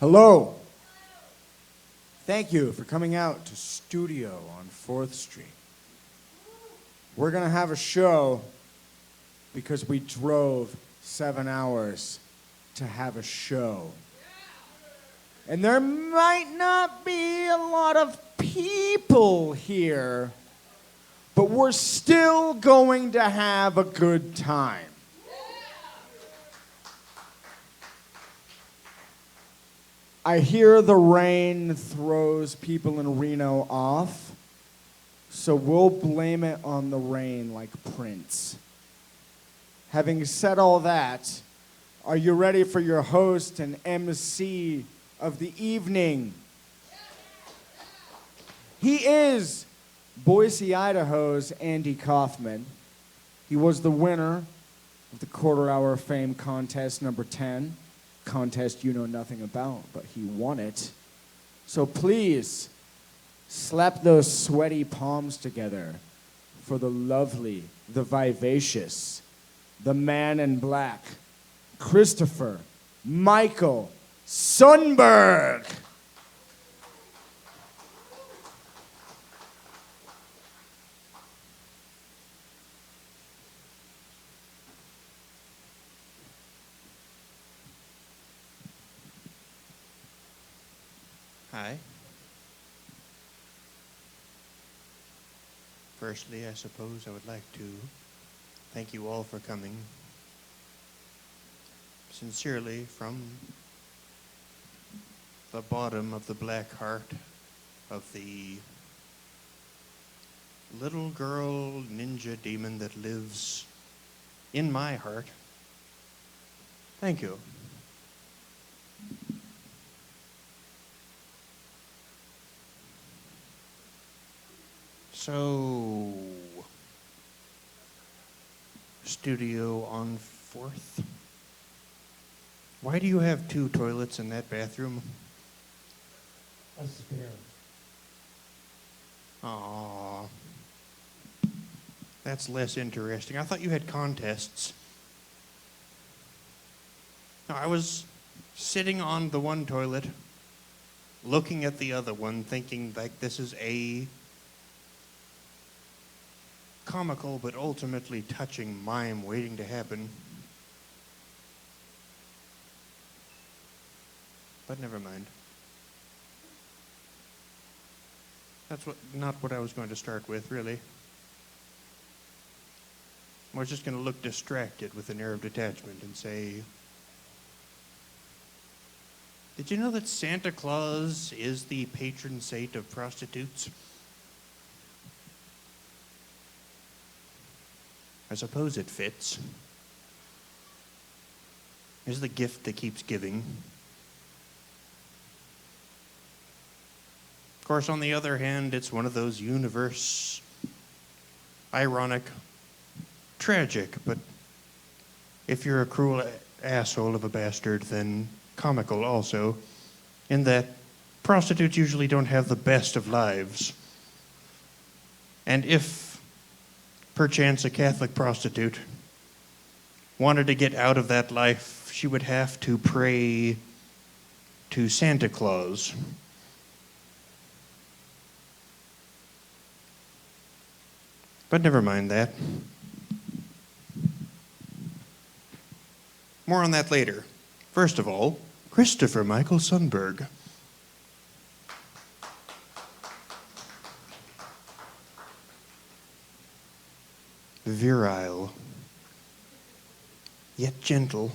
Hello. Thank you for coming out to Studio on 4th Street. We're going to have a show because we drove 7 hours to have a show. And there might not be a lot of people here, but we're still going to have a good time. I hear the rain throws people in Reno off, so we'll blame it on the rain like Prince. Having said all that, are you ready for your host and MC of the evening? He is Boise, Idaho's Andy Kaufman. He was the winner of the Quarter Hour Fame Contest number 10. Contest you know nothing about, but he won it. So please, slap those sweaty palms together for the lovely, the vivacious, the man in black, Christopher Michael Sundberg. Hi. Firstly, I suppose I would like to thank you all for coming. Sincerely, from the bottom of the black heart of the little girl ninja demon that lives in my heart. Thank you. So, Studio on 4th. Why do you have 2 toilets in that bathroom? A spare. Aww. That's less interesting. I thought you had contests. No, I was sitting on the one toilet, looking at the other one, thinking like this is a comical but ultimately touching mime waiting to happen. But never mind. That's not what I was going to start with, really. I was just going to look distracted with an air of detachment and say, did you know that Santa Claus is the patron saint of prostitutes? I suppose it fits. It's the gift that keeps giving. Of course, on the other hand, it's one of those universe, ironic, tragic, but if you're a cruel asshole of a bastard, then comical also, in that prostitutes usually don't have the best of lives. And if perchance a Catholic prostitute wanted to get out of that life, she would have to pray to Santa Claus. But never mind that. More on that later. First of all, Christopher Michael Sundberg. Virile, yet gentle.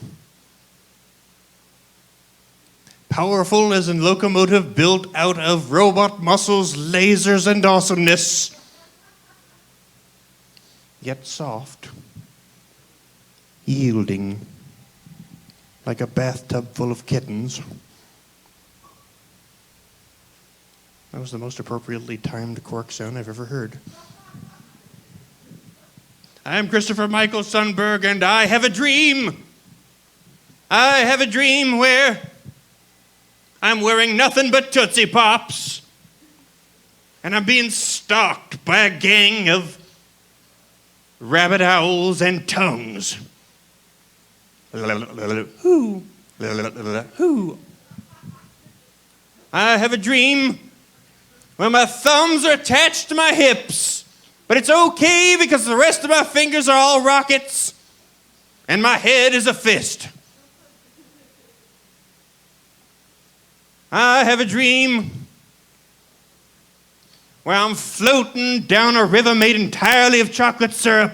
Powerful as a locomotive built out of robot muscles, lasers, and awesomeness. Yet soft, yielding, like a bathtub full of kittens. That was the most appropriately timed cork sound I've ever heard. I'm Christopher Michael Sundberg, and I have a dream. I have a dream where I'm wearing nothing but Tootsie Pops, and I'm being stalked by a gang of rabbit owls and tongues. Who? I have a dream where my thumbs are attached to my hips, but it's okay because the rest of my fingers are all rockets, and my head is a fist. I have a dream where I'm floating down a river made entirely of chocolate syrup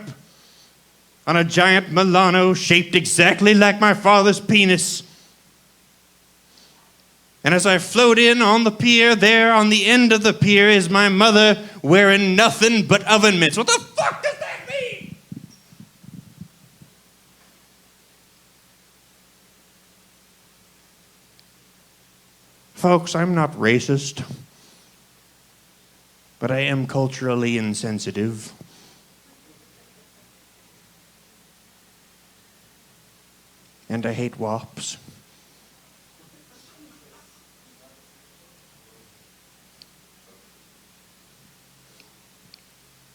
on a giant Milano shaped exactly like my father's penis. And as I float in on the pier, there on the end of the pier is my mother wearing nothing but oven mitts. What the fuck does that mean? Folks, I'm not racist, but I am culturally insensitive. And I hate wops.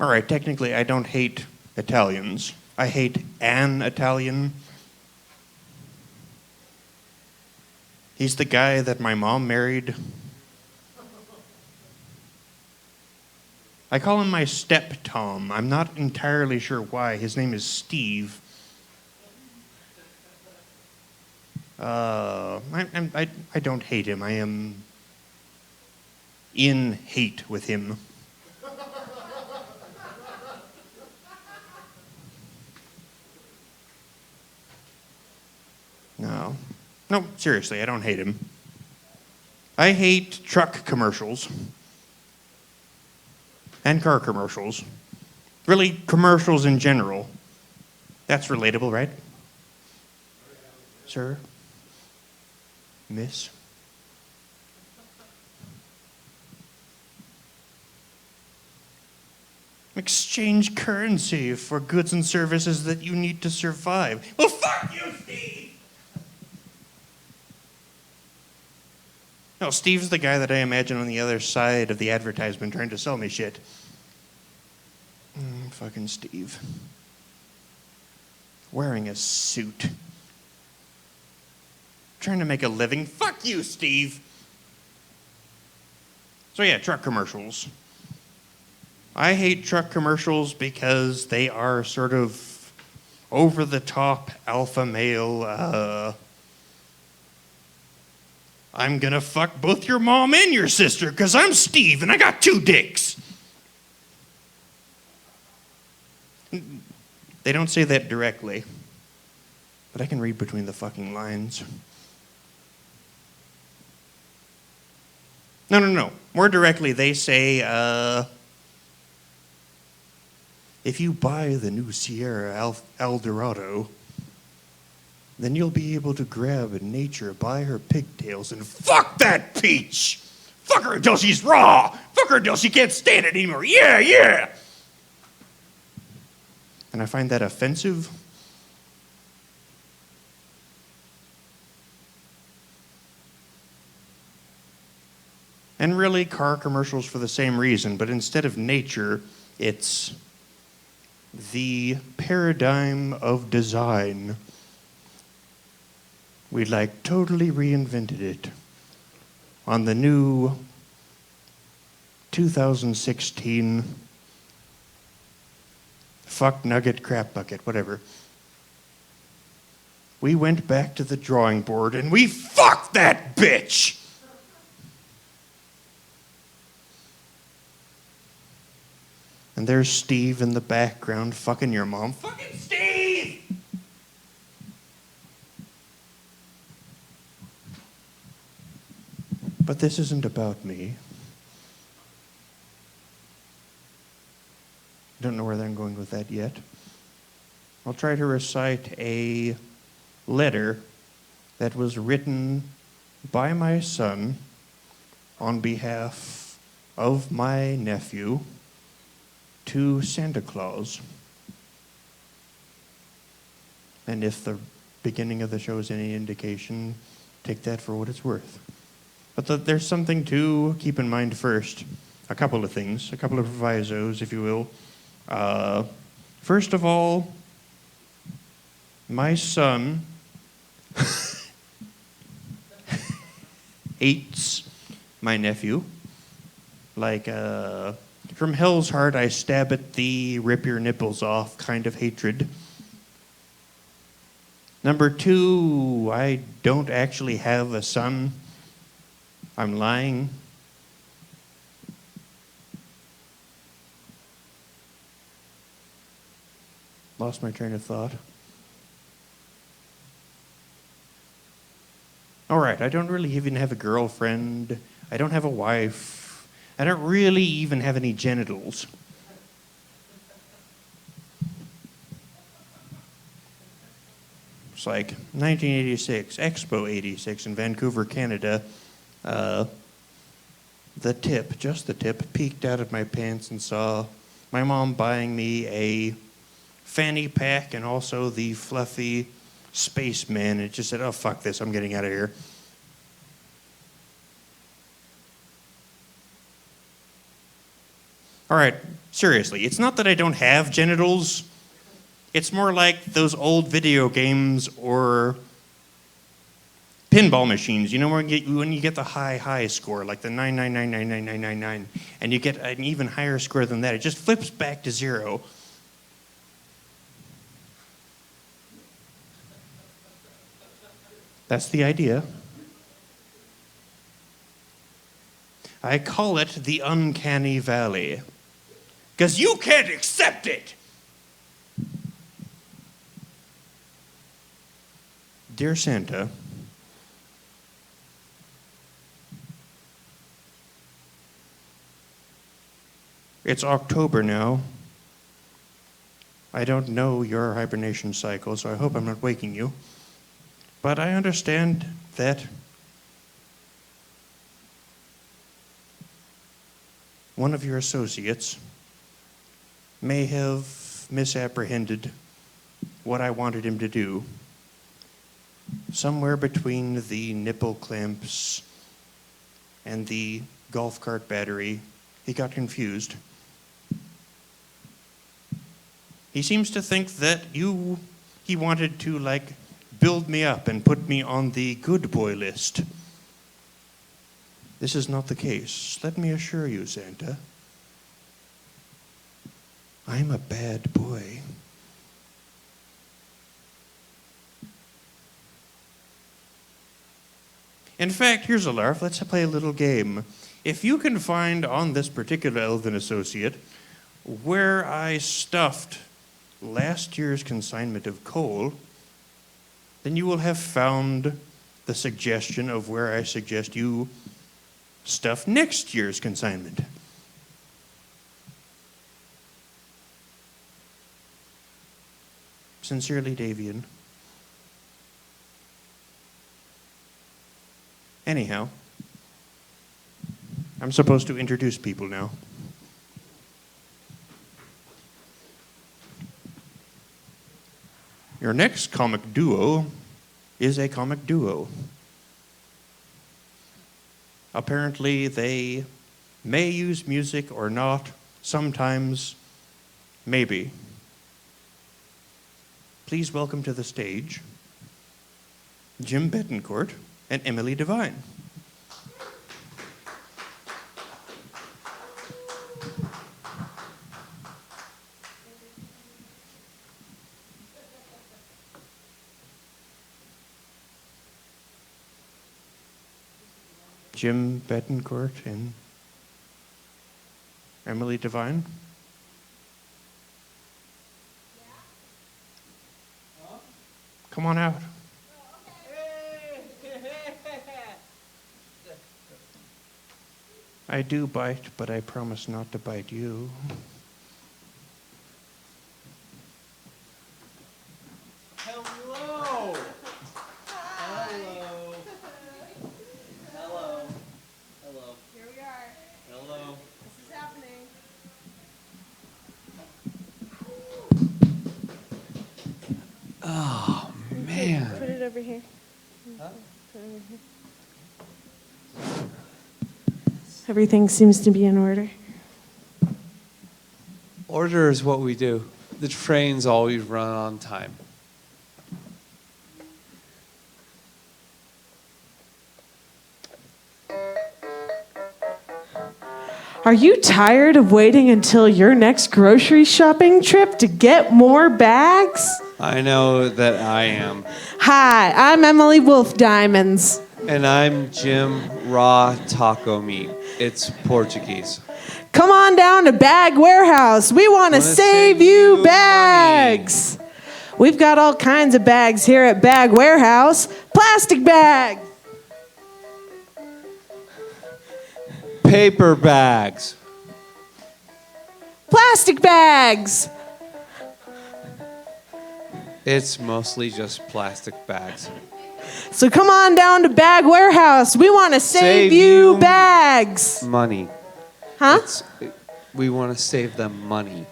All right, technically I don't hate Italians. I hate an Italian. He's the guy that my mom married. I call him my step-Tom. I'm not entirely sure why. His name is Steve. I don't hate him. I am in hate with him. No, seriously, I don't hate him. I hate truck commercials. And car commercials. Really, commercials in general. That's relatable, right? Sir? Miss? Exchange currency for goods and services that you need to survive. Well, fuck you, Steve! No, Steve's the guy that I imagine on the other side of the advertisement trying to sell me shit. Fucking Steve. Wearing a suit. Trying to make a living. Fuck you, Steve! So yeah, truck commercials. I hate truck commercials because they are sort of over-the-top alpha male, I'm gonna fuck both your mom and your sister because I'm Steve and I got 2 dicks. They don't say that directly, but I can read between the fucking lines. No. More directly, they say, if you buy the new Sierra Eldorado, then you'll be able to grab nature by her pigtails and fuck that peach! Fuck her until she's raw! Fuck her until she can't stand it anymore! Yeah! And I find that offensive. And really, car commercials for the same reason, but instead of nature, it's the paradigm of design. We totally reinvented it on the new 2016 fuck nugget crap bucket, whatever. We went back to the drawing board and we fucked that bitch! And there's Steve in the background fucking your mom. Fucking Steve! But this isn't about me. I don't know where I'm going with that yet. I'll try to recite a letter that was written by my son on behalf of my nephew to Santa Claus. And if the beginning of the show is any indication, take that for what it's worth. But there's something to keep in mind first. A couple of things, a couple of provisos, if you will. First of all, my son hates my nephew. Like, from hell's heart, I stab at thee, rip your nipples off kind of hatred. Number 2, I don't actually have a son. I'm lying. Lost my train of thought. All right, I don't really even have a girlfriend. I don't have a wife. I don't really even have any genitals. It's like 1986, Expo 86 in Vancouver, Canada. Just the tip, peeked out of my pants and saw my mom buying me a fanny pack and also the fluffy spaceman. It just said, oh, fuck this, I'm getting out of here. All right, seriously, it's not that I don't have genitals. It's more like those old video games or pinball machines. You know, when you get the high score, like the 999999999, and you get an even higher score than that, it just flips back to 0. That's the idea. I call it the uncanny valley. Because you can't accept it! Dear Santa, it's October now. I don't know your hibernation cycle, so I hope I'm not waking you. But I understand that one of your associates may have misapprehended what I wanted him to do. Somewhere between the nipple clamps and the golf cart battery, he got confused. He seems to think that he wanted to, like, build me up and put me on the good boy list. This is not the case. Let me assure you, Santa. I'm a bad boy. In fact, here's a larf. Let's play a little game. If you can find on this particular elven associate where I stuffed last year's consignment of coal, then you will have found the suggestion of where I suggest you stuff next year's consignment. Sincerely, Davian. Anyhow, I'm supposed to introduce people now. Your next comic duo is a comic duo. Apparently, they may use music or not. Sometimes, maybe. Please welcome to the stage Jym Bettencourt and Emily Devine. Jym Bettencourt and Emily Devine. Come on out. I do bite, but I promise not to bite you. Hello. Hello. Hello. Hello. Here we are. Hello. This is happening. Oh, man. Put it over here. Huh? Put it over here. Everything seems to be in order. Order is what we do. The trains always run on time. Are you tired of waiting until your next grocery shopping trip to get more bags? I know that I am. Hi, I'm Emily Wolf Diamonds. And I'm Jym Raw Taco Meat. It's Portuguese. Come on down to Bag Warehouse. We want to save you bags. We've got all kinds of bags here at Bag Warehouse. Plastic bags. Paper bags. Plastic bags. It's mostly just plastic bags. So come on down to Bag Warehouse. We want to save you bags. Money. Huh? We want to save them money.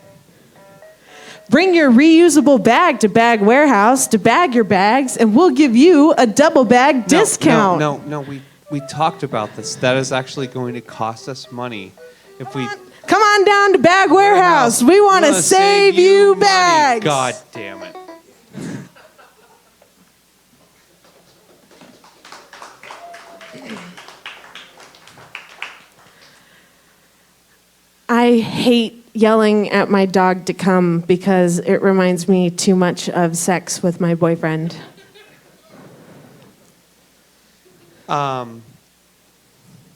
Bring your reusable bag to Bag Warehouse to bag your bags, and we'll give you a double bag discount. No, we talked about this. That is actually going to cost us money if we... Come on down to Bag Warehouse. We want to save you money. bags. God damn it. I hate yelling at my dog to come because it reminds me too much of sex with my boyfriend.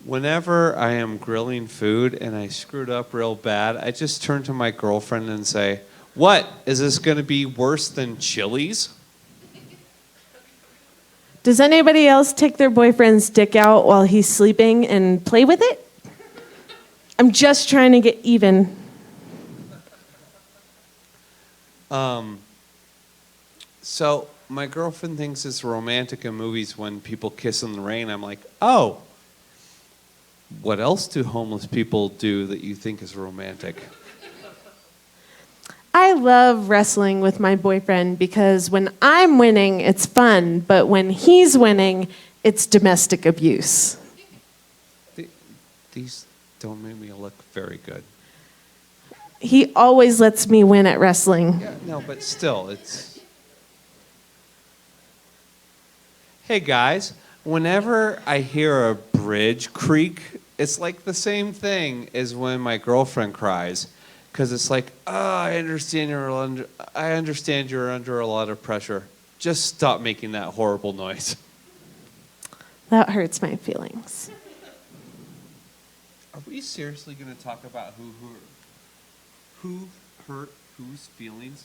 Whenever I am grilling food and I screwed up real bad, I just turn to my girlfriend and say, "What? Is this going to be worse than Chili's?" Does anybody else take their boyfriend's dick out while he's sleeping and play with it? I'm just trying to get even. So my girlfriend thinks it's romantic in movies when people kiss in the rain. I'm like, oh, what else do homeless people do that you think is romantic? I love wrestling with my boyfriend because when I'm winning, it's fun, but when he's winning, it's domestic abuse. These don't make me look very good. He always lets me win at wrestling. Yeah, no, but still, it's... Hey guys, whenever I hear a bridge creak, it's like the same thing as when my girlfriend cries. Because it's like, oh, I understand you're under a lot of pressure. Just stop making that horrible noise. That hurts my feelings. Are we seriously going to talk about who hurt whose feelings?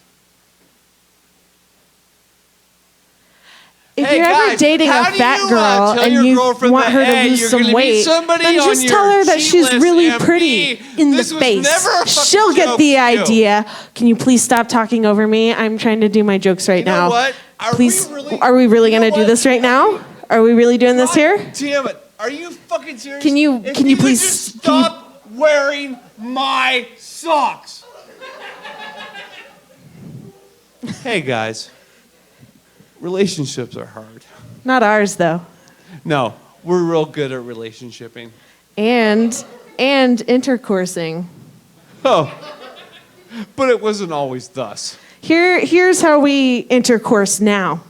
If Hey, you're ever guys, dating a how do fat you, girl tell and your you girlfriend want that, her to hey, lose you're some gonna meet weight, somebody then on just your tell her that cheat she's list really and pretty me, in the this was face. never a fucking She'll get joke the to you. idea. Can you please stop talking over me? I'm trying to do my jokes right You know now. what? Please, are we really going to do this right now? Are we really doing this here? Damn it. Are you fucking serious? Can you If please could just stop wearing my socks? Hey guys. Relationships are hard. Not ours though. No, we're real good at relationshiping. And intercoursing. Oh. But it wasn't always thus. Here's how we intercourse now.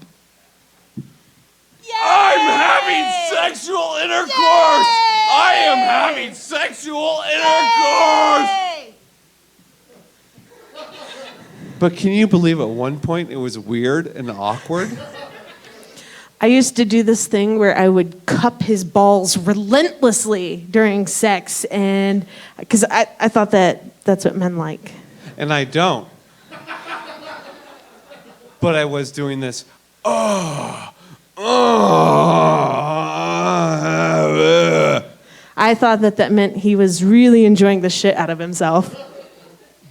I'm having sexual intercourse! I am having sexual intercourse! But can you believe at one point it was weird and awkward? I used to do this thing where I would cup his balls relentlessly during sex, and because I thought that's what men like. And I don't. But I was doing this. I thought that meant he was really enjoying the shit out of himself.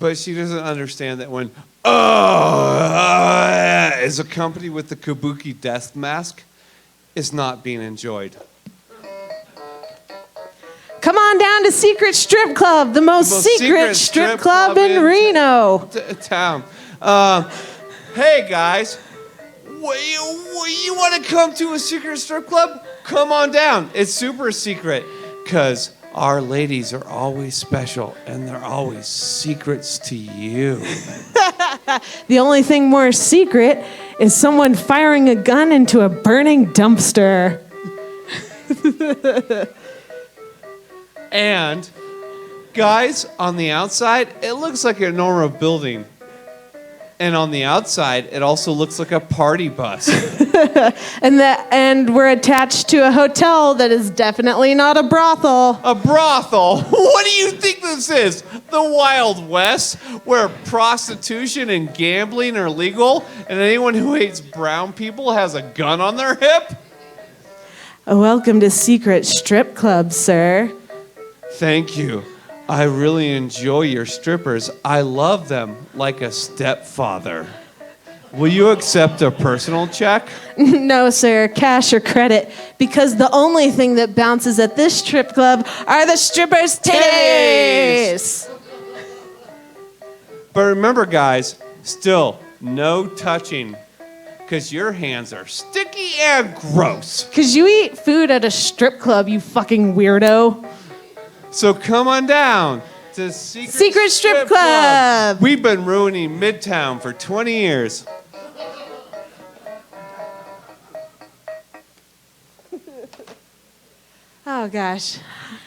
But she doesn't understand that when is accompanied with the kabuki death mask, is not being enjoyed. Come on down to Secret Strip Club, the most secret strip club in Reno. Town. Hey guys, you want to come to a secret strip club? Come on down. It's super secret because our ladies are always special and they're always secrets to you. The only thing more secret is someone firing a gun into a burning dumpster. And Guys, on the outside, it looks like a normal building. And on the outside, it also looks like a party bus. And we're attached to a hotel that is definitely not a brothel. A brothel? What do you think this is? The Wild West, where prostitution and gambling are legal, and anyone who hates brown people has a gun on their hip? Welcome to Secret Strip Club, sir. Thank you. I really enjoy your strippers. I love them like a stepfather. Will you accept a personal check? No, sir, cash or credit, because the only thing that bounces at this strip club are the strippers' titties. But remember, guys, still no touching, because your hands are sticky and gross. Because you eat food at a strip club, you fucking weirdo. So come on down to Secret Strip Club. We've been ruining Midtown for 20 years. Oh, gosh.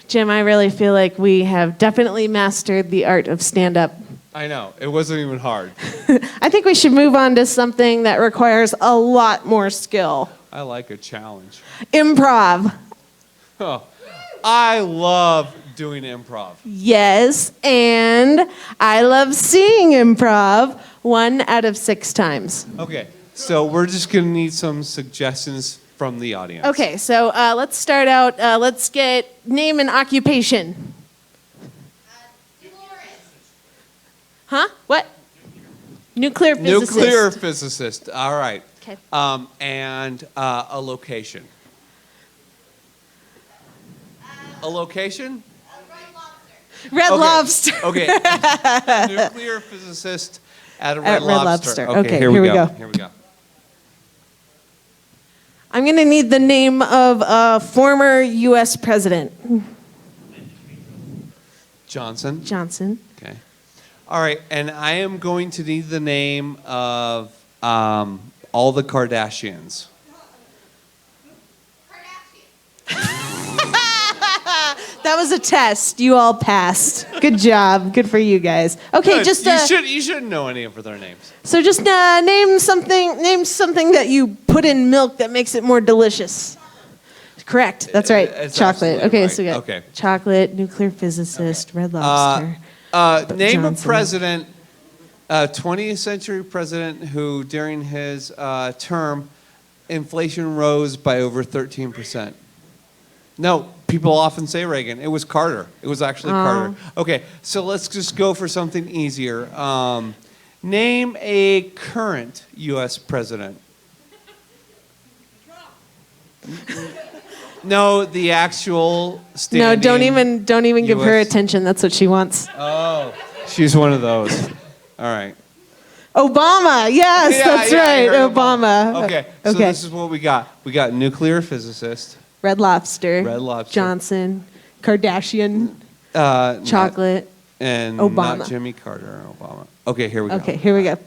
Jim, I really feel like we have definitely mastered the art of stand-up. I know, it wasn't even hard. I think we should move on to something that requires a lot more skill. I like a challenge. Improv. Oh, I love doing improv. Yes, and I love seeing improv 1 out of 6 times. Okay, so we're just gonna need some suggestions from the audience. Okay, so let's start out. Let's get name and occupation. Huh? What? Nuclear physicist. Nuclear physicist. All right. Okay. And a location. A location? Red Okay. Lobster. Okay. Nuclear physicist at a Red Red Lobster. Lobster. Okay, here we go. go. Here we go. I'm going to need the name of a former U.S. president. Johnson. Johnson. Okay. All right, and I am going to need the name of all the Kardashians. That was a test. You all passed. Good job. Good for you guys. Okay, Good. just you shouldn't know any of their names. so just name something. Name something that you put in milk that makes it more delicious. Correct. That's right. It's Chocolate. absolutely Okay, right. so we got Okay. chocolate, nuclear physicist, Red Lobster. Name Johnson. a president, 20th century president who during his term, inflation rose by over 13%. No, people often say Reagan. It was Carter. It was actually Carter. Okay, so let's just go for something easier. Name a current U.S. president. No, the actual standing. No, don't even give her US. attention. That's what she wants. Oh, she's one of those. All right. Obama. Yes, that's I right. heard Obama. Okay, so Okay. this is what we got. We got nuclear physicist. Red Lobster. Red Lobster. Johnson. Kardashian. Not- Chocolate. and Obama. not Jimmy Carter or Obama. Okay, here we go. Okay, here we go.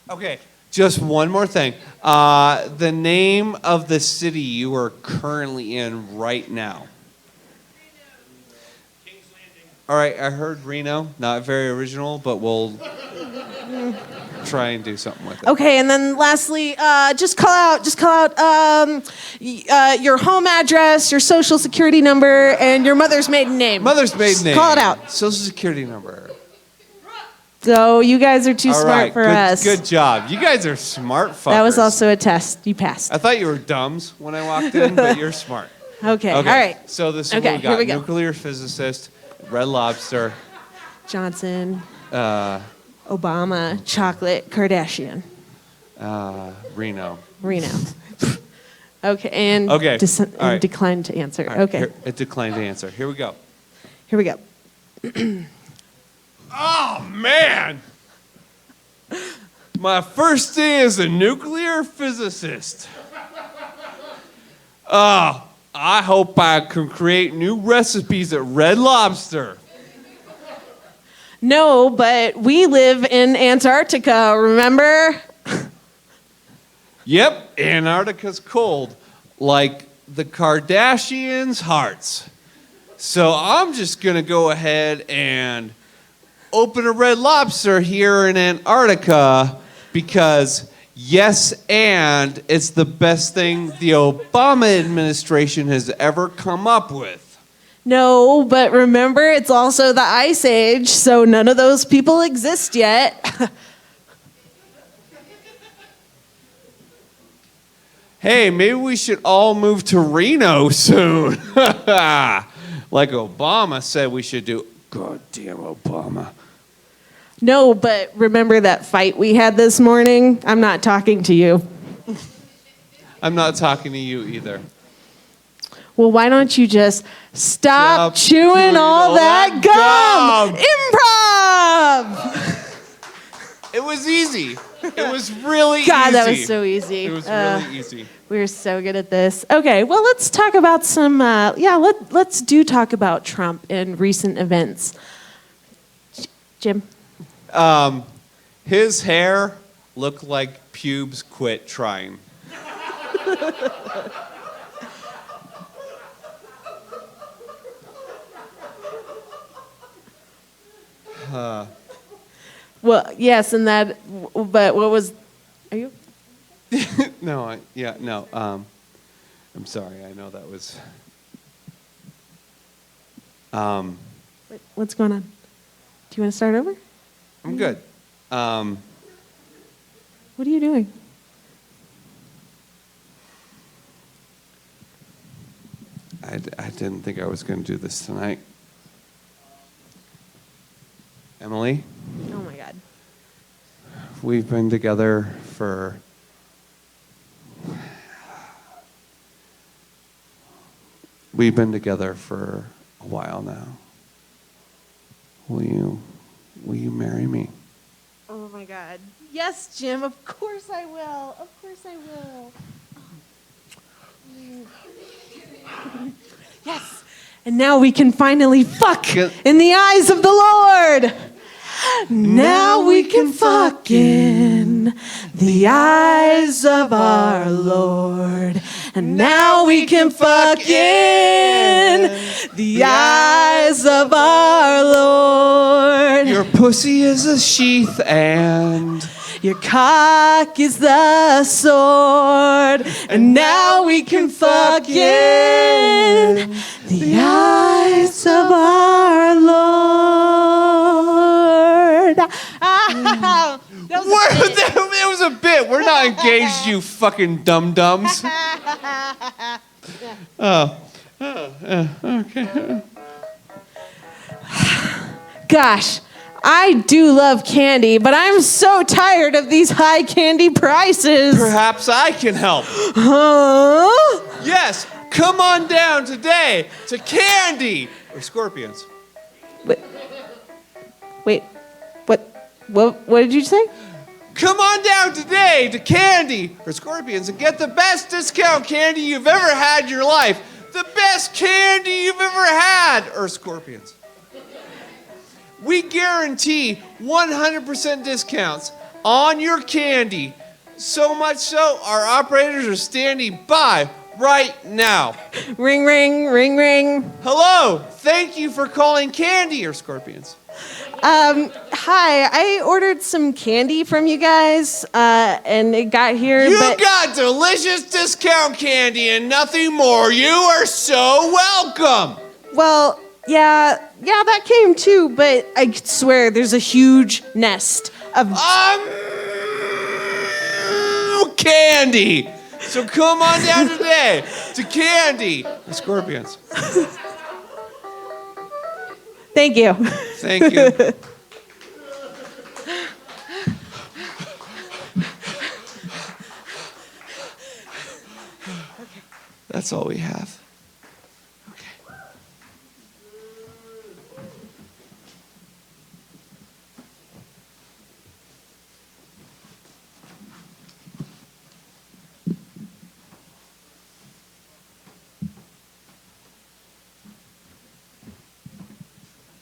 Okay, just one more thing. The name of the city you are currently in right now. All right, I heard Reno. Not very original, but we'll try and do something with it. Okay, and then lastly, just call out your home address, your social security number, and your mother's maiden name. Mother's maiden name. Call it out. Social security number. So you guys are too All smart right, for good, us. Good job. You guys are smart fuckers. That was also a test. You passed. I thought you were dumbs when I walked in, but you're smart. Okay. Okay. All right. So this is Okay, what we here got. we go. Nuclear physicist, Red Lobster, Johnson, uh, Obama, chocolate, Kardashian, Reno. Reno. Okay, and Okay, all right. declined to answer. All right, Okay, here- it declined to answer. Here we go. here we go. Oh, man! My first day as a nuclear physicist. Oh, I hope I can create new recipes at Red Lobster. No, but we live in Antarctica, remember? Yep, Antarctica's cold, like the Kardashians' hearts. So I'm just going to go ahead and open a Red Lobster here in Antarctica because, yes, and it's the best thing the Obama administration has ever come up with. No, but remember, it's also the Ice Age, so none of those people exist yet. Hey, maybe we should all move to Reno soon. Like Obama said we should do. Goddamn Obama. No, but remember that fight we had this morning? I'm not talking to you. I'm not talking to you either. Well, why don't you just stop chewing all that gum? Improv! It was easy. It was really easy. God, that was so easy. It was really easy. We're so good at this. Okay, well, let's talk about some, let's talk about Trump and recent events. Jim? His hair looked like pubes quit trying. Well, yes, and that, but what was, are you? No, I'm sorry. I know that was. Wait, what's going on? Do you want to start over? I'm good. What are you doing? I didn't think I was going to do this tonight. Emily, Oh my God. we've been together for. We've been together for a while now. Will you marry me? Oh my God. Yes, Jim, of course I will. Of course I will. Yes. And now we can finally fuck in the eyes of the Lord. Now we can fuck in the eyes of our Lord. And now we can fuck in the eyes of our Lord. Your pussy is a sheath and Your cock is the sword. And now we can fuck in the eyes of our Lord. It was a bit. We're not engaged, you fucking dum-dums. Okay. Gosh, I do love candy, but I'm so tired of these high candy prices. Perhaps I can help. Huh? Yes, come on down today to Candy or Scorpions. Wait, what did you say? Come on down today to Candy or Scorpions and get the best discount candy you've ever had in your life. The best candy you've ever had or Scorpions. We guarantee 100% discounts on your candy. So much so, our operators are standing by right now. Ring, ring, ring, ring. Hello, thank you for calling Candy or Scorpions. Hi, I ordered some candy from you guys, and it got here, You but... got delicious discount candy and nothing more. You are so welcome. Well, yeah, that came too, but I swear there's a huge nest of... Candy. So come on down today to Candy or Scorpions. Thank you. Thank you. That's all we have. Okay.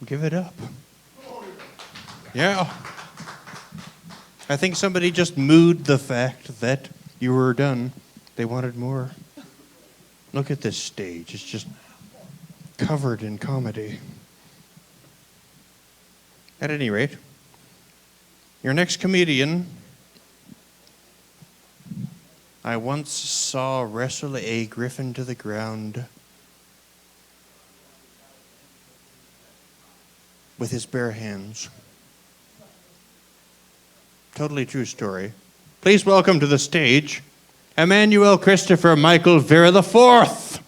Give it up. Yeah. I think somebody just mooed the fact that you were done. They wanted more. Look at this stage. It's just covered in comedy. At any rate, your next comedian I once saw wrestle a griffin to the ground with his bare hands. Totally true story. Please welcome to the stage, Emmanuel Christopher Michael Vera IV.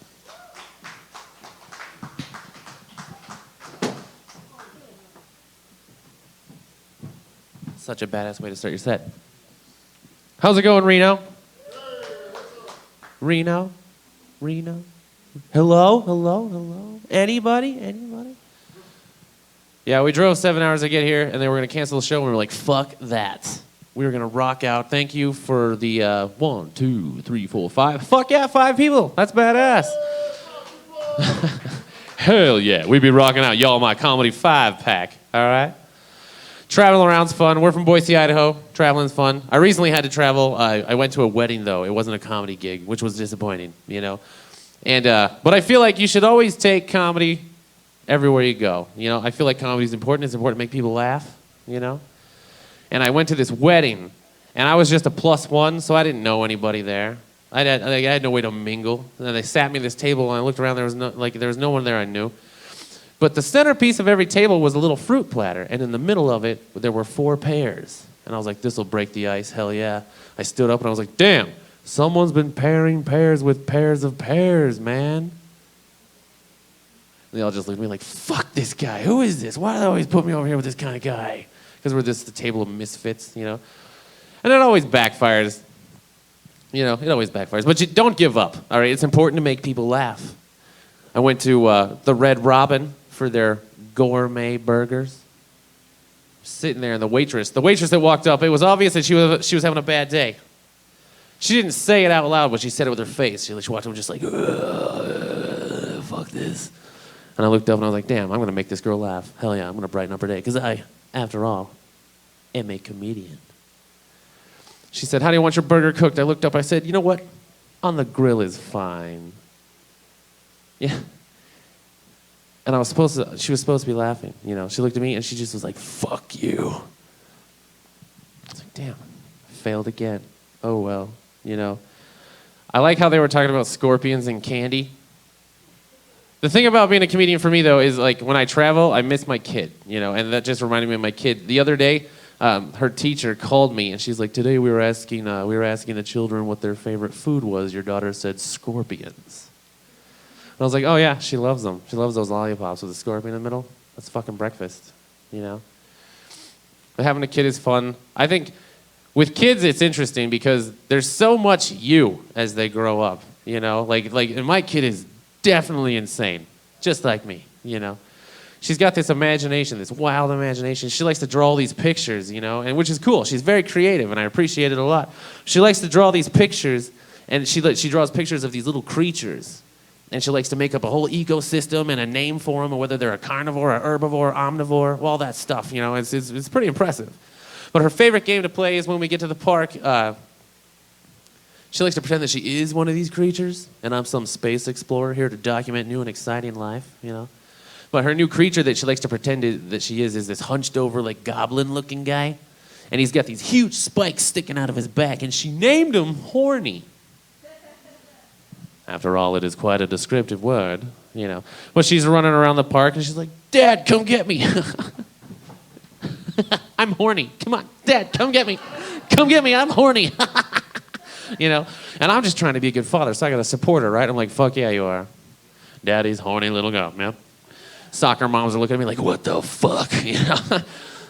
Such a badass way to start your set. How's it going, Reno? Reno? Reno? Hello? Hello? Hello? Anybody? Anybody? Yeah, we drove 7 hours to get here, and then we're going to cancel the show, and we were like, fuck that. We were going to rock out. Thank you for the 1, 2, 3, 4, 5. Fuck yeah, 5 people. That's badass. Hell yeah, we be rocking out. Y'all my comedy 5-pack, all right? Traveling around's fun. We're from Boise, Idaho. Traveling's fun. I recently had to travel. I went to a wedding, though. It wasn't a comedy gig, which was disappointing, you know? And but I feel like you should always take comedy everywhere you go. You know, I feel like comedy is important. It's important to make people laugh, you know? And I went to this wedding, and I was just a +1, so I didn't know anybody there. I had no way to mingle. And they sat me at this table, and I looked around. There was no one there I knew. But the centerpiece of every table was a little fruit platter, and in the middle of it, there were 4 pears. And I was like, this'll break the ice, hell yeah. I stood up, and I was like, damn, someone's been pairing pears with pairs of pears, man. And they all just looked at me like, fuck this guy, who is this? Why do they always put me over here with this kind of guy? Because we're just the table of misfits, you know? And it always backfires. You know, it always backfires. But you don't give up, all right? It's important to make people laugh. I went to the Red Robin for their gourmet burgers. Sitting there, and the waitress that walked up, it was obvious that she was having a bad day. She didn't say it out loud, but she said it with her face. She walked up just like, fuck this. And I looked up and I was like, damn, I'm going to make this girl laugh. Hell yeah, I'm going to brighten up her day. Because I, after all, am a comedian. She said, how do you want your burger cooked? I looked up, I said, you know what? On the grill is fine. Yeah. And she was supposed to be laughing, you know. She looked at me and she just was like, fuck you. I was like, damn, I failed again. Oh well, you know. I like how they were talking about scorpions and candy. The thing about being a comedian for me, though, is like when I travel, I miss my kid, you know, and that just reminded me of my kid. The other day, her teacher called me and she's like, today we were asking the children what their favorite food was. Your daughter said scorpions. And I was like, oh yeah, she loves them. She loves those lollipops with a scorpion in the middle. That's fucking breakfast, you know? But having a kid is fun. I think with kids it's interesting because there's so much you as they grow up, you know? And my kid is definitely insane, just like me, you know? She's got this imagination, this wild imagination. She likes to draw all these pictures, you know, and which is cool. She's very creative, and I appreciate it a lot. She likes to draw these pictures, and she draws pictures of these little creatures. And she likes to make up a whole ecosystem and a name for them, or whether they're a carnivore, a herbivore, omnivore, all that stuff. You know, it's pretty impressive. But her favorite game to play is when we get to the park. She likes to pretend that she is one of these creatures, and I'm some space explorer here to document new and exciting life. You know, but her new creature that she likes to pretend that she is this hunched over, like goblin-looking guy, and he's got these huge spikes sticking out of his back, and she named him Horny. After all, it is quite a descriptive word, you know. But she's running around the park, and she's like, Dad, come get me. I'm horny. Come on, Dad, come get me. Come get me, I'm horny. You know, and I'm just trying to be a good father, so I got to support her, right? I'm like, fuck yeah, you are. Daddy's horny little girl, man. Soccer moms are looking at me like, what the fuck, you know?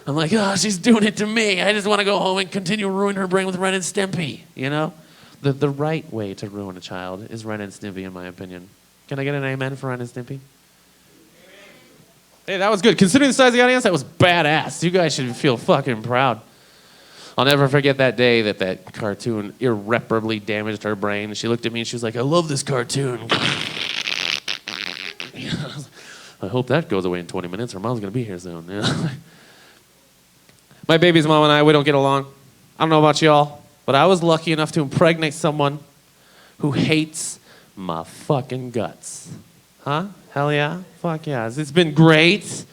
I'm like, oh, she's doing it to me. I just want to go home and continue ruining her brain with Ren and Stimpy, you know? The right way to ruin a child is Ren and Stimpy, in my opinion. Can I get an amen for Ren and Stimpy? Hey, that was good. Considering the size of the audience, that was badass. You guys should feel fucking proud. I'll never forget that day that cartoon irreparably damaged her brain. She looked at me and she was like, I love this cartoon. I hope that goes away in 20 minutes. Her mom's going to be here soon. You know? My baby's mom and I, we don't get along. I don't know about y'all. But I was lucky enough to impregnate someone who hates my fucking guts. Huh? Hell yeah. Fuck yeah. It's been great.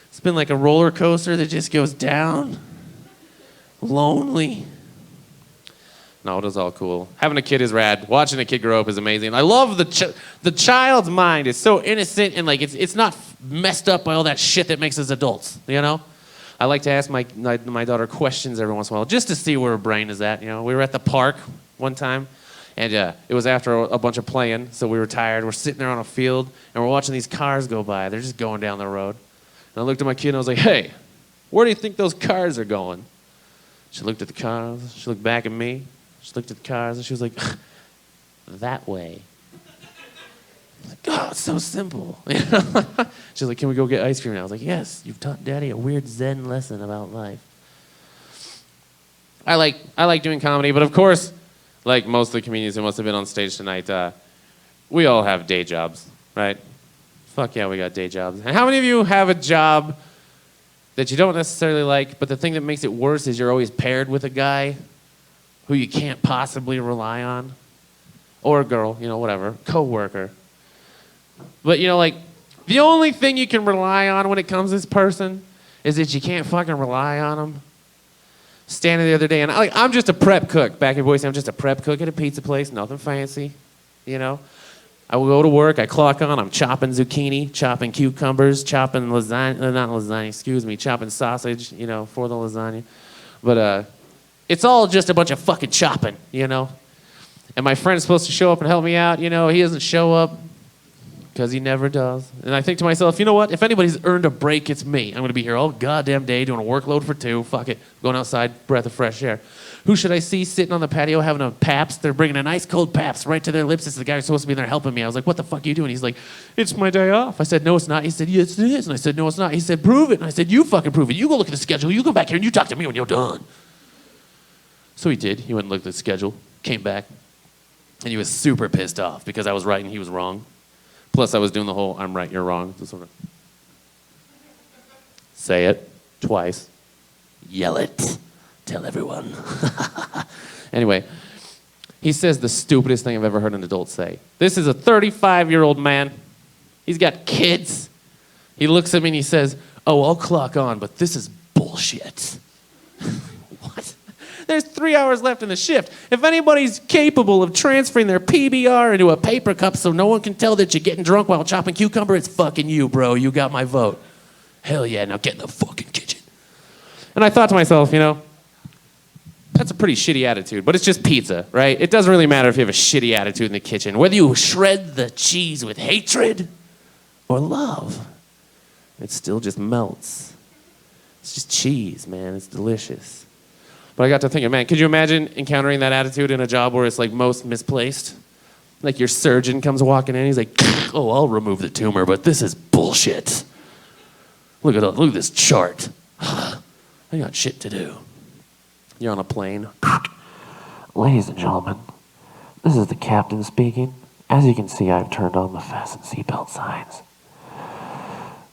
It's been like a roller coaster that just goes down. Lonely. No, it was all cool. Having a kid is rad. Watching a kid grow up is amazing. I love the child's mind is so innocent and like it's not messed up by all that shit that makes us adults, you know? I like to ask my daughter questions every once in a while just to see where her brain is at, you know? We were at the park one time and it was after a bunch of playing, so we were tired. We're sitting there on a field and we're watching these cars go by. They're just going down the road. And I looked at my kid and I was like, "Hey, where do you think those cars are going?" She looked at the cars. She looked back at me. She looked at the cars and she was like, "That way." I was like, "Oh, it's so simple." She's like, "Can we go get ice cream now?" I was like, "Yes, you've taught Daddy a weird Zen lesson about life." I like doing comedy, but of course, like most of the comedians who must have been on stage tonight, we all have day jobs, right? Fuck yeah, we got day jobs. And how many of you have a job that you don't necessarily like, but the thing that makes it worse is you're always paired with a guy who you can't possibly rely on? Or a girl, you know, whatever, coworker. But, you know, like, the only thing you can rely on when it comes to this person is that you can't fucking rely on them. Standing the other day, and I'm just a prep cook. Back in Boise, I'm just a prep cook at a pizza place, nothing fancy, you know? I will go to work, I clock on, I'm chopping zucchini, chopping cucumbers, chopping chopping sausage, you know, for the lasagna. But it's all just a bunch of fucking chopping, you know? And my friend's supposed to show up and help me out, you know, he doesn't show up because he never does. And I think to myself, you know what? If anybody's earned a break, it's me. I'm going to be here all goddamn day doing a workload for 2. Fuck it. Going outside, breath of fresh air. Who should I see sitting on the patio having a Pabst? They're bringing an ice cold Pabst right to their lips. It's the guy who's supposed to be there helping me. I was like, "What the fuck are you doing?" He's like, "It's my day off." I said, "No, it's not." He said, "Yes, it is." And I said, "No, it's not." He said, "Prove it." And I said, "You fucking prove it. You go look at the schedule. You come back here and you talk to me when you're done." So he did. He went and looked at the schedule, came back, and he was super pissed off because I was right and he was wrong. Plus, I was doing the whole "I'm right, you're wrong." Sort of say it twice, yell it, tell everyone. Anyway, he says the stupidest thing I've ever heard an adult say. This is a 35-year-old man. He's got kids. He looks at me and he says, "Oh, I'll clock on, but this is bullshit." What? There's 3 hours left in the shift. If anybody's capable of transferring their PBR into a paper cup so no one can tell that you're getting drunk while chopping cucumber, it's fucking you, bro. You got my vote. Hell yeah, now get in the fucking kitchen. And I thought to myself, you know, that's a pretty shitty attitude, but it's just pizza, right? It doesn't really matter if you have a shitty attitude in the kitchen. Whether you shred the cheese with hatred or love, it still just melts. It's just cheese, man. It's delicious. But I got to thinking, man, could you imagine encountering that attitude in a job where it's like most misplaced? Like your surgeon comes walking in, he's like, "Oh, I'll remove the tumor, but this is bullshit. Look at this chart. I got shit to do." You're on a plane. "Ladies and gentlemen, this is the captain speaking. As you can see, I've turned on the fasten seatbelt signs.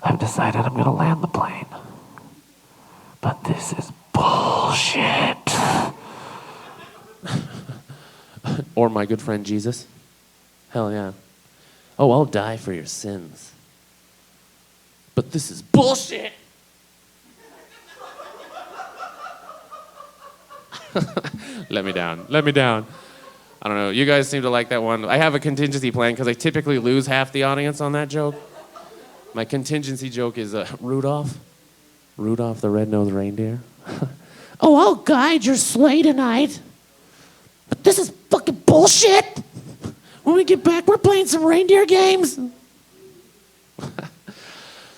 I've decided I'm going to land the plane. But this is bullshit." Or my good friend Jesus. Hell yeah. "Oh, I'll die for your sins. But this is bullshit." Let me down. I don't know. You guys seem to like that one. I have a contingency plan because I typically lose half the audience on that joke. My contingency joke is Rudolph. Rudolph the red-nosed reindeer. "Oh, I'll guide your sleigh tonight. But this is fucking bullshit. When we get back, we're playing some reindeer games."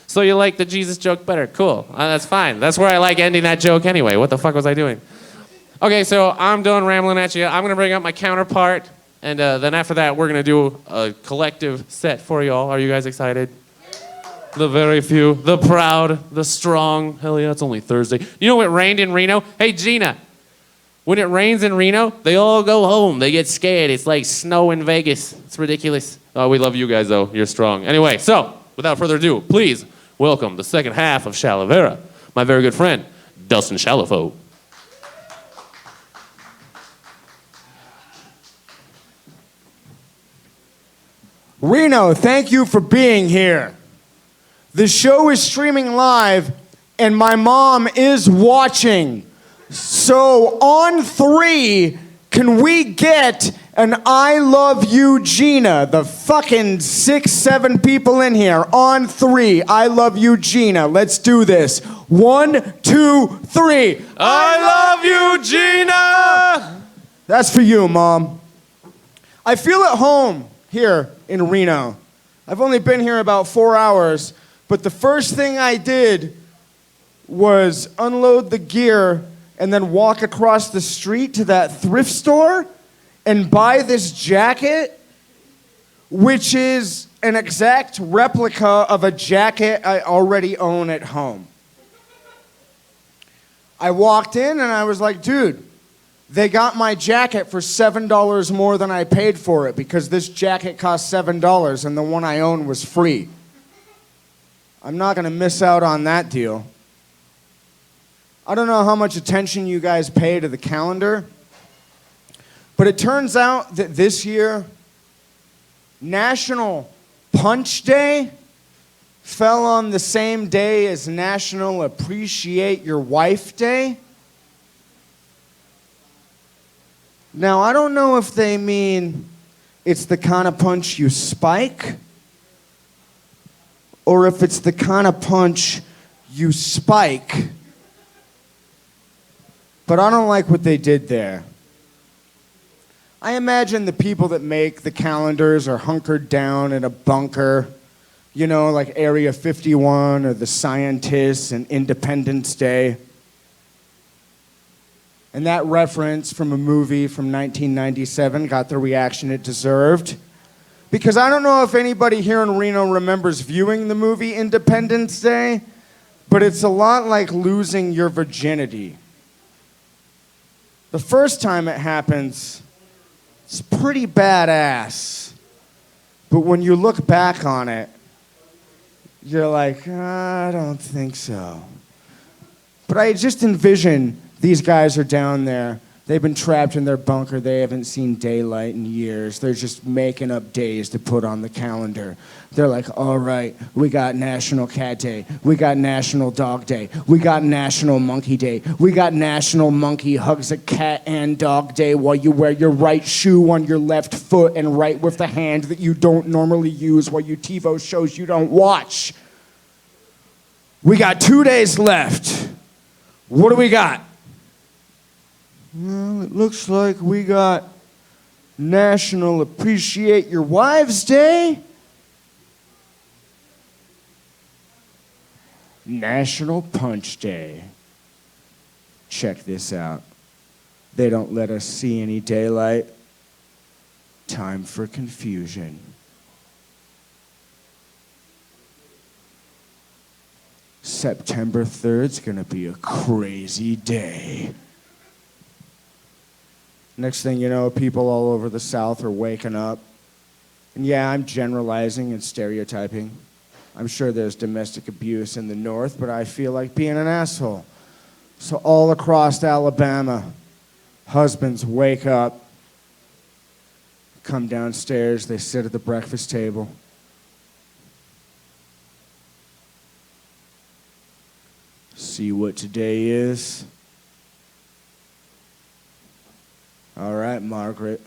So you like the Jesus joke better? Cool. That's fine. That's where I like ending that joke anyway. What the fuck was I doing? Okay, so I'm done rambling at you. I'm going to bring up my counterpart, and then after that, we're going to do a collective set for y'all. Are you guys excited? The very few, the proud, the strong. Hell yeah, it's only Thursday. You know what rained in Reno? Hey, Gina, when it rains in Reno, they all go home. They get scared. It's like snow in Vegas. It's ridiculous. Oh, we love you guys, though. You're strong. Anyway, so without further ado, please welcome the second half of ChaliVera, my very good friend, Dustin Chalifo. Reno, thank you for being here. The show is streaming live, and my mom is watching. So on 3, can we get an I love you, Gina? The fucking 6, 7 people in here. On 3, I love you, Gina. Let's do this. 1, 2, 3. I love you, Gina! That's for you, Mom. I feel at home here in Reno. I've only been here about 4 hours, but the first thing I did was unload the gear and then walk across the street to that thrift store and buy this jacket, which is an exact replica of a jacket I already own at home. I walked in and I was like, dude, they got my jacket for $7 more than I paid for it because this jacket cost $7 and the one I own was free. I'm not gonna miss out on that deal. I don't know how much attention you guys pay to the calendar, but it turns out that this year, National Punch Day fell on the same day as National Appreciate Your Wife Day. Now, I don't know if they mean it's the kind of punch you spike, or if it's the kind of punch you spike. But I don't like what they did there. I imagine the people that make the calendars are hunkered down in a bunker, you know, like Area 51 or the Scientists and Independence Day. And that reference from a movie from 1997 got the reaction it deserved. Because I don't know if anybody here in Reno remembers viewing the movie Independence Day, but it's a lot like losing your virginity. The first time it happens, it's pretty badass. But when you look back on it, you're like, I don't think so. But I just envision these guys are down there. They've been trapped in their bunker. They haven't seen daylight in years. They're just making up days to put on the calendar. They're like, all right, we got National Cat Day. We got National Dog Day. We got National Monkey Day. We got National Monkey Hugs a Cat and Dog Day while you wear your right shoe on your left foot and write with the hand that you don't normally use while you TiVo shows you don't watch. We got 2 days left. What do we got? Well, it looks like we got National Appreciate Your Wives Day, National Punch Day. Check this out. They don't let us see any daylight. Time for confusion. September 3rd's gonna be a crazy day. Next thing you know, people all over the South are waking up. And yeah, I'm generalizing and stereotyping. I'm sure there's domestic abuse in the North, but I feel like being an asshole. So all across Alabama, husbands wake up, come downstairs, they sit at the breakfast table. See what today is? All right, Margaret.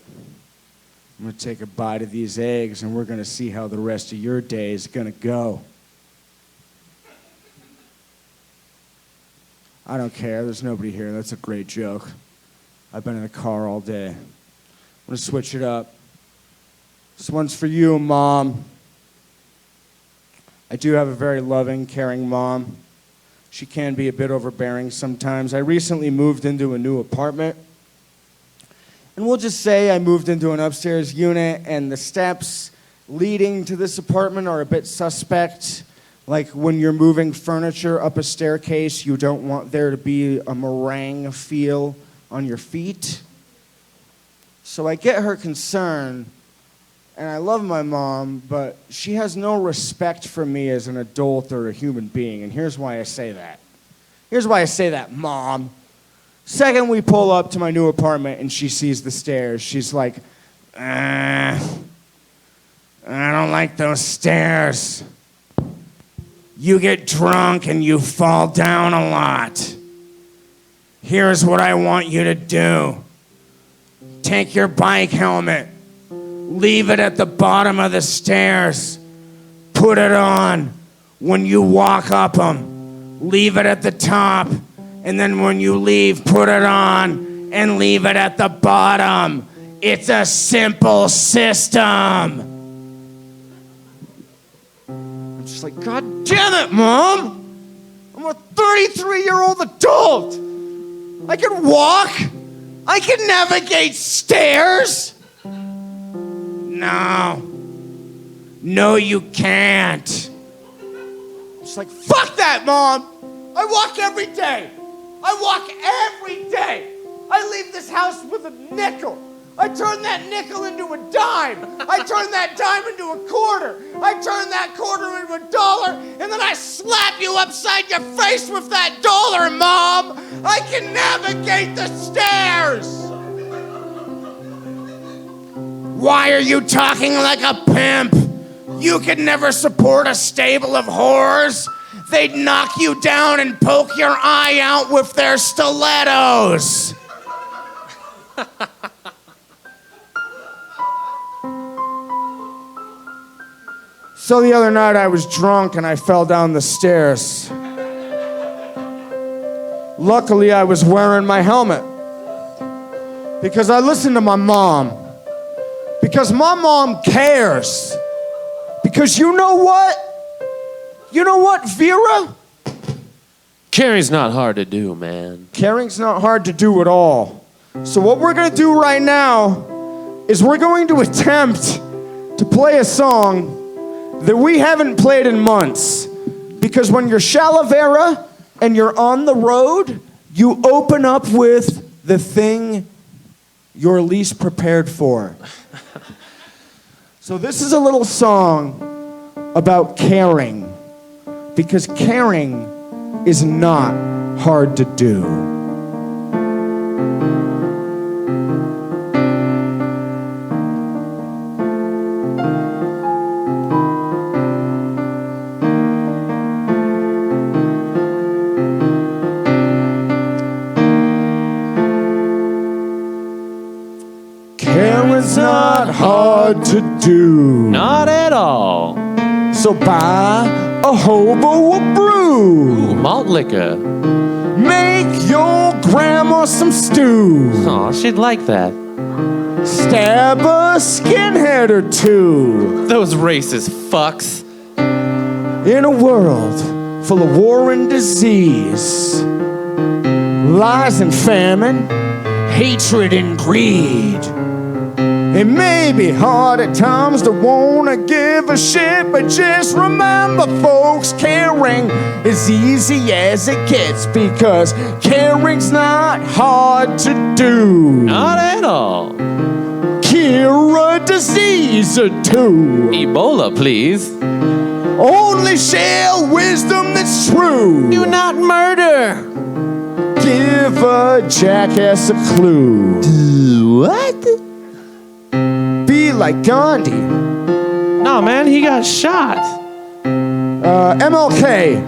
I'm going to take a bite of these eggs, and we're going to see how the rest of your day is going to go. I don't care. There's nobody here. That's a great joke. I've been in the car all day. I'm going to switch it up. This one's for you, Mom. I do have a very loving, caring mom. She can be a bit overbearing sometimes. I recently moved into a new apartment. And we'll just say I moved into an upstairs unit, and the steps leading to this apartment are a bit suspect. Like when you're moving furniture up a staircase, you don't want there to be a meringue feel on your feet. So I get her concern, and I love my mom, but she has no respect for me as an adult or a human being, and here's why I say that. Here's why I say that, Mom. Second, we pull up to my new apartment and she sees the stairs. She's like, I don't like those stairs. You get drunk and you fall down a lot. Here's what I want you to do. Take your bike helmet. Leave it at the bottom of the stairs. Put it on when you walk up them. Leave it at the top. And then when you leave, put it on and leave it at the bottom. It's a simple system. I'm just like, God damn it, Mom! I'm a 33-year-old adult. I can walk. I can navigate stairs. No, you can't. It's like, fuck that, Mom. I walk every day. I leave this house with a nickel. I turn that nickel into a dime. I turn that dime into a quarter. I turn that quarter into $1, and then I slap you upside your face with that dollar, Mom. I can navigate the stairs. Why are you talking like a pimp? You could never support a stable of whores. They'd knock you down and poke your eye out with their stilettos. So the other night I was drunk and I fell down the stairs. Luckily I was wearing my helmet because I listened to my mom. Because my mom cares. Because you know what? You know what, Vera? Caring's not hard to do, man. Caring's not hard to do at all. So what we're gonna do right now is we're going to attempt to play a song that we haven't played in months. Because when you're ChaliVera and you're on the road, you open up with the thing you're least prepared for. So this is a little song about caring. Because caring is not hard to do. Caring's not hard to do. Not at all. So buy a hobo a brew. Malt liquor. Make your grandma some stew. Aw, she'd like that. Stab a skinhead or two. Those racist fucks. In a world full of war and disease, lies and famine, hatred and greed. It may be hard at times to wanna give a shit, but just remember, folks, caring is easy as it gets, because caring's not hard to do. Not at all. Cure a disease or two. Ebola, please. Only share wisdom that's true. Do not murder. Give a jackass a clue. What? Be like Gandhi. No, man, he got shot. MLK.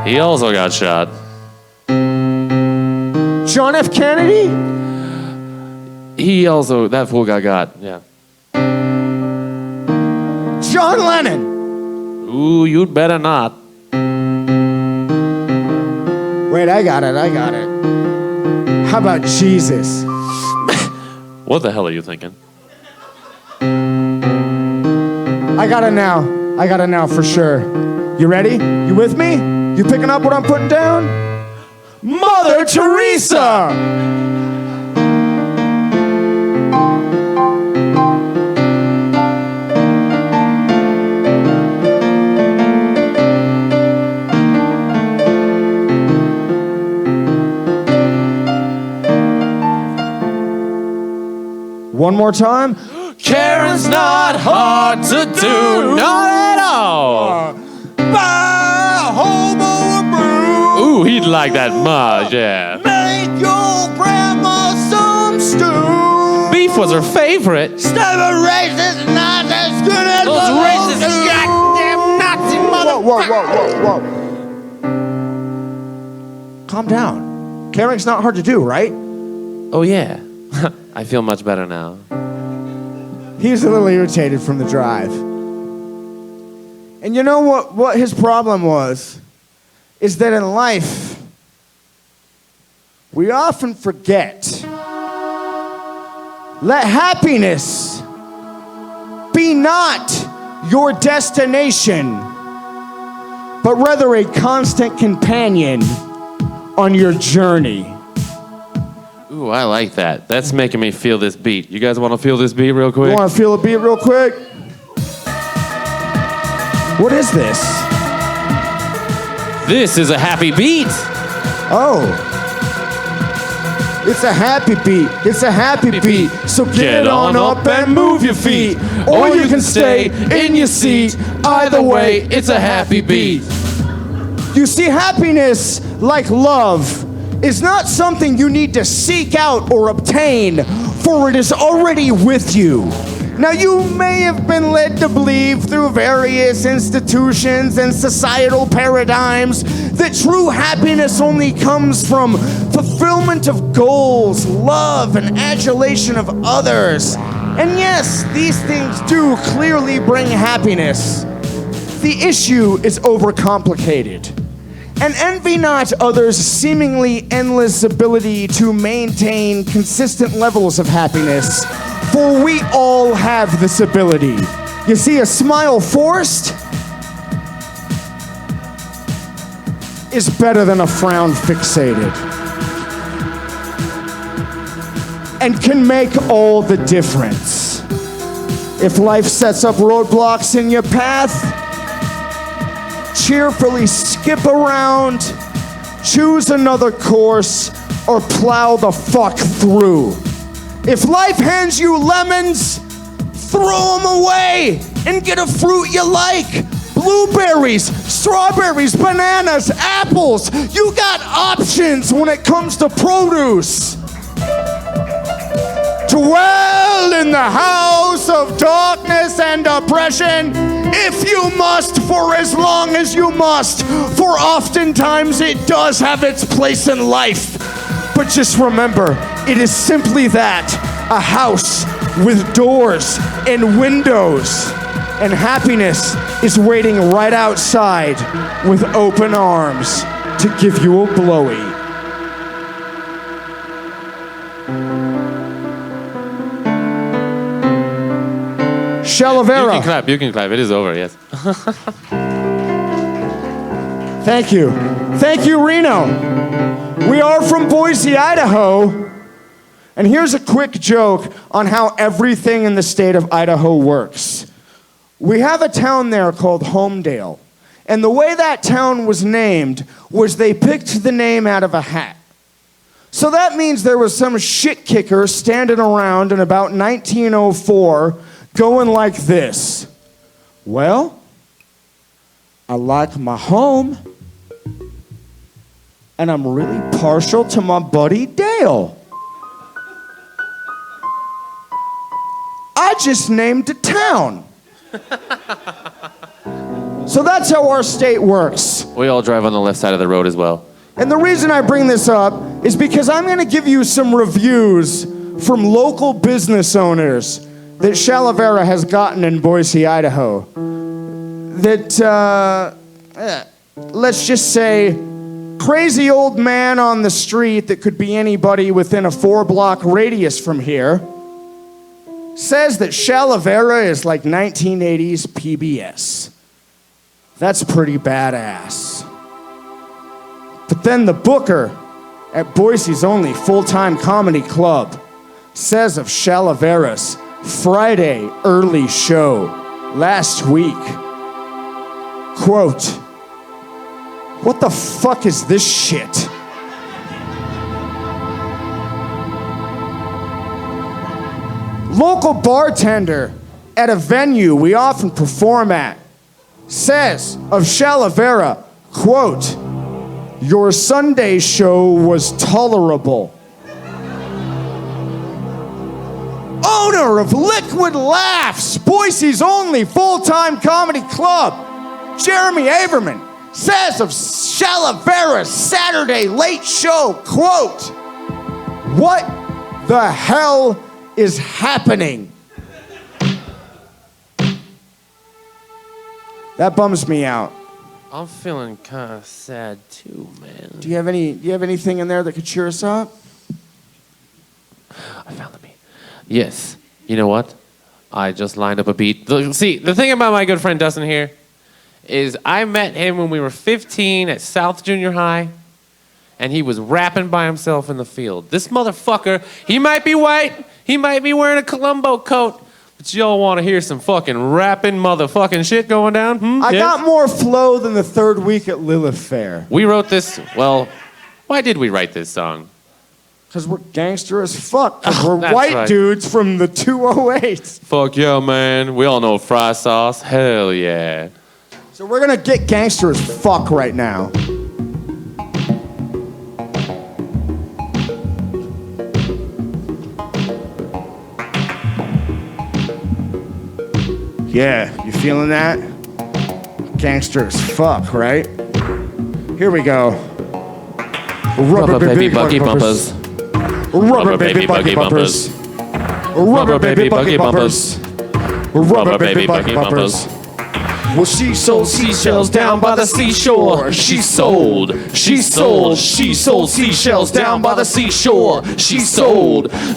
He also got shot. John F. Kennedy. He also, that fool got, yeah. John Lennon. Ooh, you'd better not. Wait, I got it. How about Jesus? What the hell are you thinking? I got it now for sure. You ready? You with me? You picking up what I'm putting down? Mother Teresa! One more time. Caring's not hard to do. Not at all. Buy a hobo a brew. Ooh, he'd like that much, yeah. Make your grandma some stew. Beef was her favorite. Stop a racist nonsense. whoa. Calm down. Caring's not hard to do, right? Oh, yeah. I feel much better now. He was a little irritated from the drive. And you know what his problem was? Is that in life, we often forget. Let happiness be not your destination, but rather a constant companion on your journey. Ooh, I like that. That's making me feel this beat. You guys want to feel this beat real quick? You want to feel a beat real quick? What is this? This is a happy beat. Oh. It's a happy beat. It's a happy beat. So get on up and move your feet. Or you can stay in your seat. Either way, it's a happy beat. You see, happiness, like love, is not something you need to seek out or obtain, for it is already with you. Now, you may have been led to believe through various institutions and societal paradigms that true happiness only comes from fulfillment of goals, love, and adulation of others. And yes, these things do clearly bring happiness. The issue is overcomplicated. And envy not others' seemingly endless ability to maintain consistent levels of happiness, for we all have this ability. You see, a smile forced is better than a frown fixated, and can make all the difference. If life sets up roadblocks in your path, cheerfully skip around, choose another course, or plow the fuck through. If life hands you lemons, throw them away and get a fruit you like. Blueberries, strawberries, bananas, apples. You got options when it comes to produce. Dwell in the house of darkness and oppression, if you must, for as long as you must, for oftentimes it does have its place in life. But just remember, it is simply that, a house with doors and windows, and happiness is waiting right outside with open arms to give you a blowy. ChaliVera. You can clap. It is over, yes. Thank you. Thank you, Reno. We are from Boise, Idaho. And here's a quick joke on how everything in the state of Idaho works. We have a town there called Homedale. And the way that town was named was they picked the name out of a hat. So that means there was some shit kicker standing around in about 1904 going like this. Well, I like my home, and I'm really partial to my buddy Dale. I just named a town. So that's how our state works. We all drive on the left side of the road as well. And the reason I bring this up is because I'm going to give you some reviews from local business owners that ChaliVera has gotten in Boise, Idaho. That, let's just say, crazy old man on the street that could be anybody within a 4-block radius from here says that ChaliVera is like 1980s PBS. That's pretty badass. But then the booker at Boise's only full-time comedy club says of ChaliVera's Friday early show last week, quote, "What the fuck is this shit?" Local bartender at a venue we often perform at says of ChaliVera, quote, "Your Sunday show was tolerable." Owner of Liquid Laughs, Boise's only full-time comedy club, Jeremy Averman says of ChaliVera's Saturday Late Show, quote, "What the hell is happening?" That bums me out. I'm feeling kind of sad too, man. Do you have anything in there that could cheer us up? I found the beat. Yes. You know what? I just lined up a beat. See, the thing about my good friend Dustin here is I met him when we were 15 at South Junior High, and he was rapping by himself in the field. This motherfucker, he might be white, he might be wearing a Columbo coat, but y'all want to hear some fucking rapping motherfucking shit going down? I Yes? got more flow than the third week at Lilith Fair. We wrote this, well, why did we write this song? Because we're gangster as fuck. Because we're that's white right. dudes from the 208s. Fuck yeah, man. We all know fry sauce. Hell yeah. So we're going to get gangster as fuck right now. Yeah, you feeling that? Gangster as fuck, right? Here we go. Rubber baby buggy bumpers. Rubber baby buggy bumpers. Rubber baby buggy bumpers. Rubber baby buggy bumpers. Well, she sold seashells down by the seashore. She sold seashells down by the seashore. She sold. Well,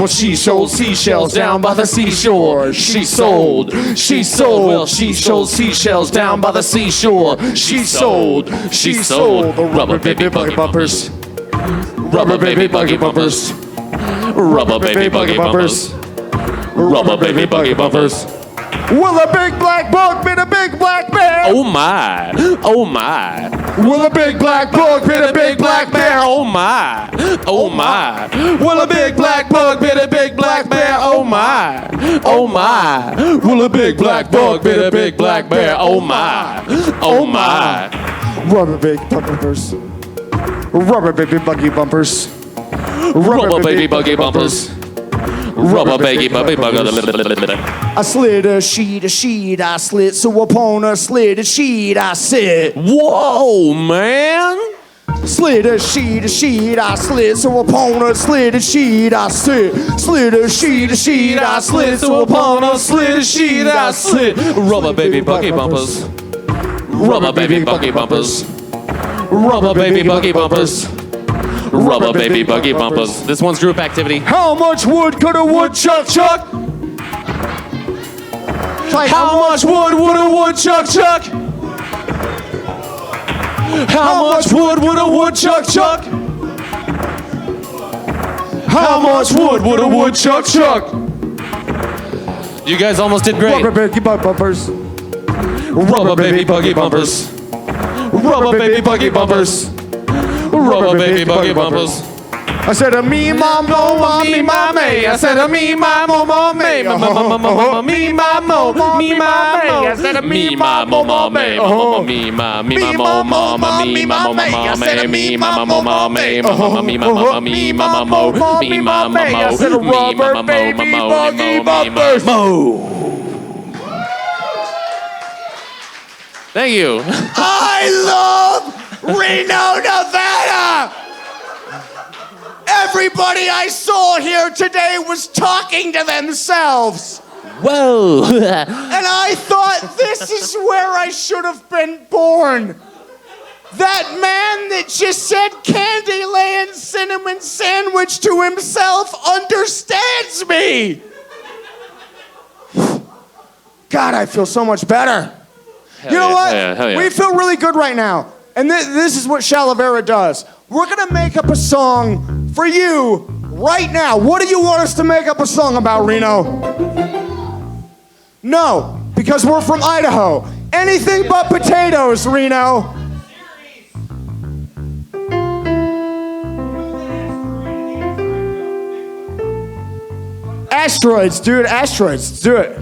she sold seashells down by the seashore. She sold. Well, she sold seashells down by the seashore. She sold the rubber baby buggy bumpers. Rubber baby buggy bumpers. Rubber baby buggy bumpers. Rubber baby buggy bumpers. Will a big black bug bit a big black bear? Oh my. Oh my. Will a big black bug bit a big black bear? Oh my. Oh my. Will a big black bug bit a big black bear? Oh my. Oh my. Will a big black bug bit a big black bear? Oh my. Oh my. Rubber big bumpers. Rubber baby buggy bumpers. Rubber baby buggy bumpers. Rubber baby buggy bumpers. I slid a sheet, I slid, so upon a slid sheet I sit. Whoa, man. Slid a sheet, I slid, so upon a slid sheet I sit. Slid a sheet, I slid, so upon a slid sheet I sit. Rubber baby buggy bumpers. Rubber baby buggy bumpers. Rubber baby buggy bumpers. Rubber baby buggy bumpers. This one's group activity. How much wood could a woodchuck chuck? How much wood would a woodchuck chuck? How much wood would a woodchuck chuck? How much wood would a woodchuck chuck? You guys almost did great. Rubber baby bumpers. Rubber baby buggy bumpers. Rubber baby buggy bumpers. Rubber baby buggy bumpers. I said a me mom mo mom me mom me. I said a me mom mo mom me. Me mom mo me mom me. I said a me mom mo mom me. Me mom me I said a me mom mo mom me. I said a rubber baby buggy bumpers. Thank you. I love Reno, Nevada. Everybody I saw here today was talking to themselves. Whoa. And I thought, this is where I should have been born. That man that just said Candyland cinnamon sandwich to himself understands me. God, I feel so much better. You know what? Hell yeah. We feel really good right now. And this is what ChaliVera does. We're going to make up a song for you right now. What do you want us to make up a song about, Reno? No, because we're from Idaho. Anything but potatoes, Reno. Asteroids, dude, asteroids. Let's do it.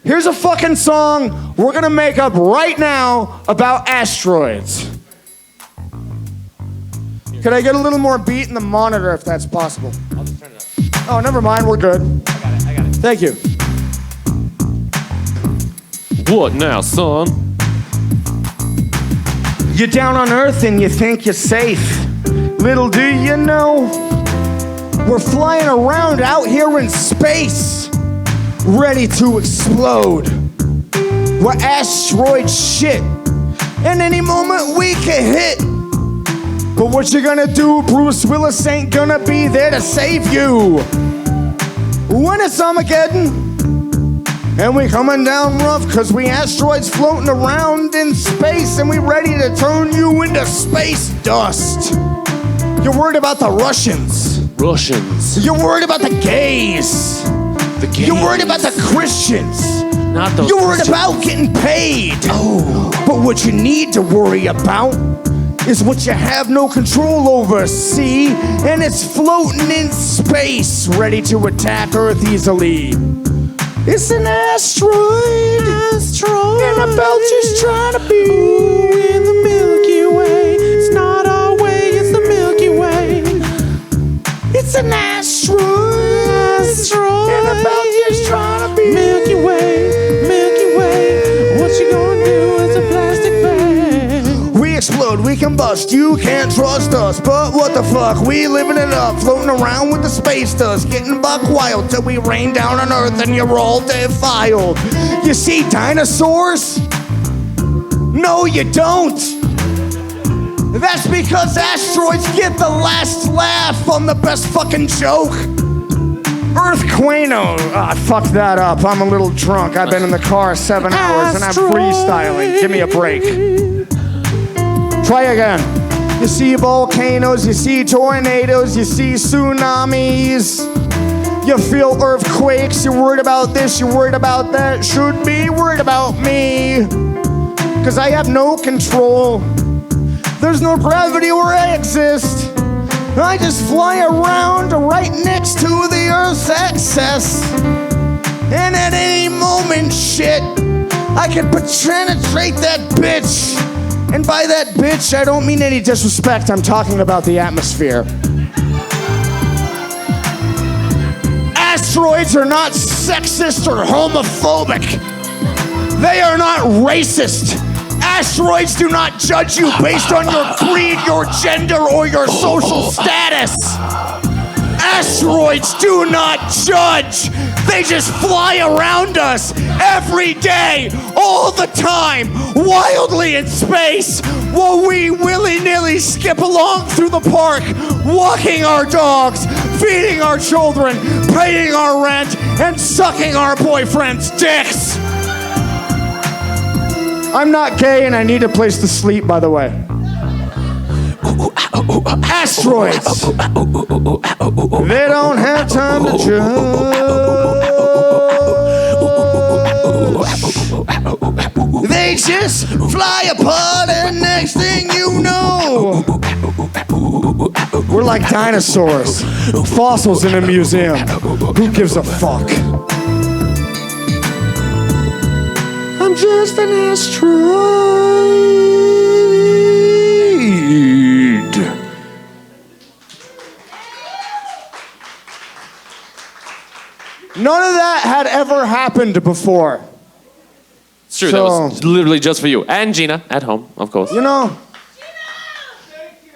Here's a fucking song we're gonna make up right now about asteroids. Could I get a little more beat in the monitor if that's possible? I'll just turn it up. Oh, never mind, we're good. I got it. Thank you. What now, son? You're down on Earth and you think you're safe. Little do you know, we're flying around out here in space, ready to explode. We're asteroid shit, and any moment we can hit. But what you gonna do? Bruce Willis ain't gonna be there to save you. When it's Armageddon, and we coming down rough, cause we asteroids floating around in space, and we ready to turn you into space dust. You're worried about the Russians. Russians. You're worried about the gays. The gays. You're worried about the Christians. Not those You're worried Christians. about getting paid. Oh. But what you need to worry about is what you have no control over, see? And it's floating in space, ready to attack Earth easily. It's an asteroid. And about just trying to be in the Milky Way. It's not our way, it's the Milky Way. It's an asteroid. And about just trying to be Milky Way. What you gonna do is a plastic bag. We explode, we combust, you can't trust us. But what the fuck, we living it up, floating around with the space dust, getting buck wild till we rain down on Earth and you're all defiled. You see dinosaurs? No, you don't. That's because asteroids get the last laugh on the best fucking joke. Earthquano. I fucked that up. I'm a little drunk. I've been in the car 7 hours and I'm freestyling. Give me a break. Try again. You see volcanoes, you see tornadoes, you see tsunamis. You feel earthquakes. You're worried about this, you're worried about that. Should be worried about me. Cause I have no control. There's no gravity where I exist. I just fly around right next to the Earth's axis. And at any moment, shit, I can penetrate that bitch. And by that bitch, I don't mean any disrespect. I'm talking about the atmosphere. Asteroids are not sexist or homophobic. They are not racist. Asteroids do not judge you based on your creed, your gender, or your social status. Asteroids do not judge. They just fly around us every day, all the time, wildly in space, while we willy-nilly skip along through the park, walking our dogs, feeding our children, paying our rent, and sucking our boyfriends' dicks. I'm not gay and I need a place to sleep, by the way. Asteroids. They don't have time to judge. They just fly apart and next thing you know, we're like dinosaurs. Fossils in a museum. Who gives a fuck? I'm just an asteroid. None of that had ever happened before. It's true, that was literally just for you. And Gina, at home, of course. You know.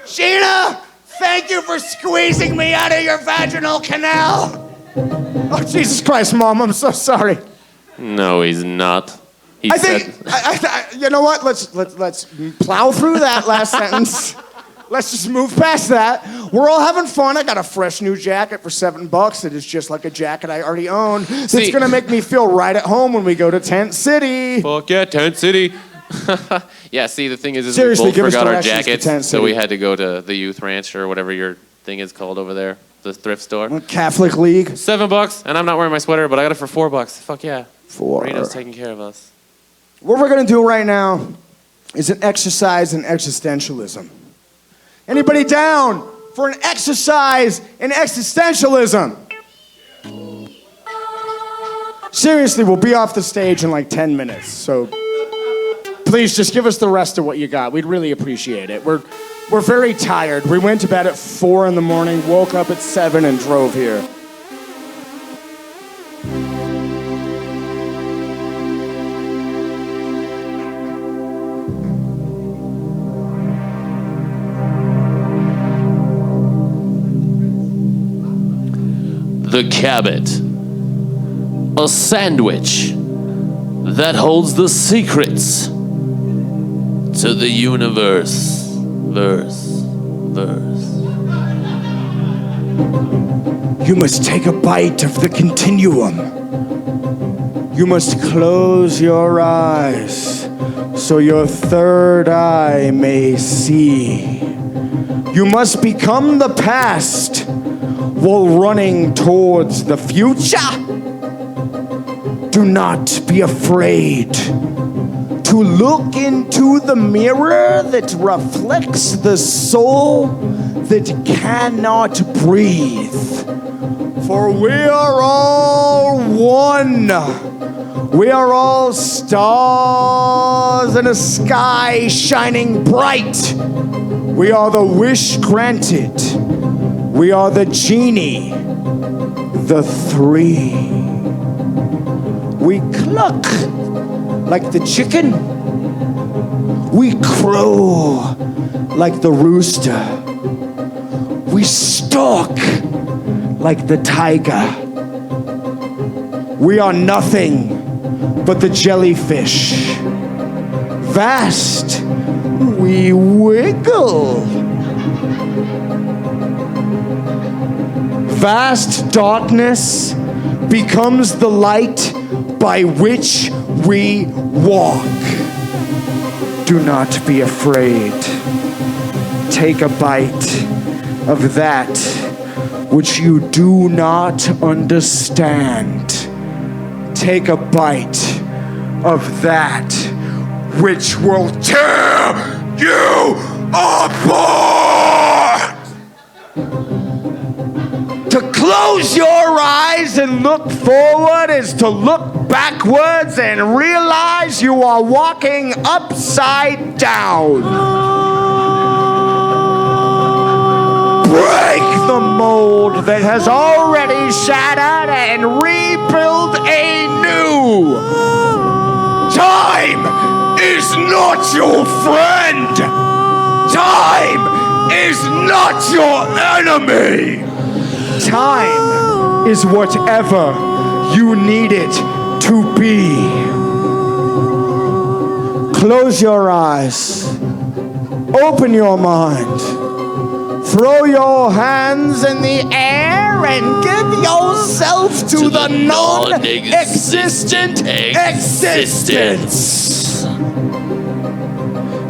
Gina, thank you for squeezing me out of your vaginal canal. Oh, Jesus Christ, Mom, I'm so sorry. No, he's not. He I said... think, you know what? Let's plow through that last sentence. Let's just move past that. We're all having fun. I got a fresh new jacket for $7 that is just like a jacket I already own. It's gonna make me feel right at home when we go to Tent City. Fuck yeah, Tent City. Yeah, see, the thing is Seriously, we give both us forgot our directions to jackets, Tent so City. we had to go to the youth ranch or whatever your thing is called over there, the thrift store. Catholic League. $7, and I'm not wearing my sweater, but I got it for $4. Fuck yeah. $4. Reno's taking care of us. What we're gonna do right now is an exercise in existentialism. Anybody down for an exercise in existentialism? Seriously, we'll be off the stage in like 10 minutes, so please just give us the rest of what you got. We'd really appreciate it. We're very tired. We went to bed at 4 in the morning, woke up at 7 and drove here. the cabot. A sandwich that holds the secrets to the universe. Verse. You must take a bite of the continuum. You must close your eyes so your third eye may see. You must become the past while running towards the future. Do not be afraid to look into the mirror that reflects the soul that cannot breathe. For we are all one. We are all stars in a sky shining bright. We are the wish granted. We are the genie, the three. We cluck like the chicken. We crow like the rooster. We stalk like the tiger. We are nothing but the jellyfish. Vast, we wiggle. Vast darkness becomes the light by which we walk. Do not be afraid. Take a bite of that which you do not understand. Take a bite of that which will tear you apart. To close your eyes and look forward is to look backwards and realize you are walking upside down. Break the mold that has already shattered and rebuild anew. Time is not your friend. Time is not your enemy. Time is whatever you need it to be. Close your eyes. Open your mind. Throw your hands in the air and give yourself to the non-existent existence.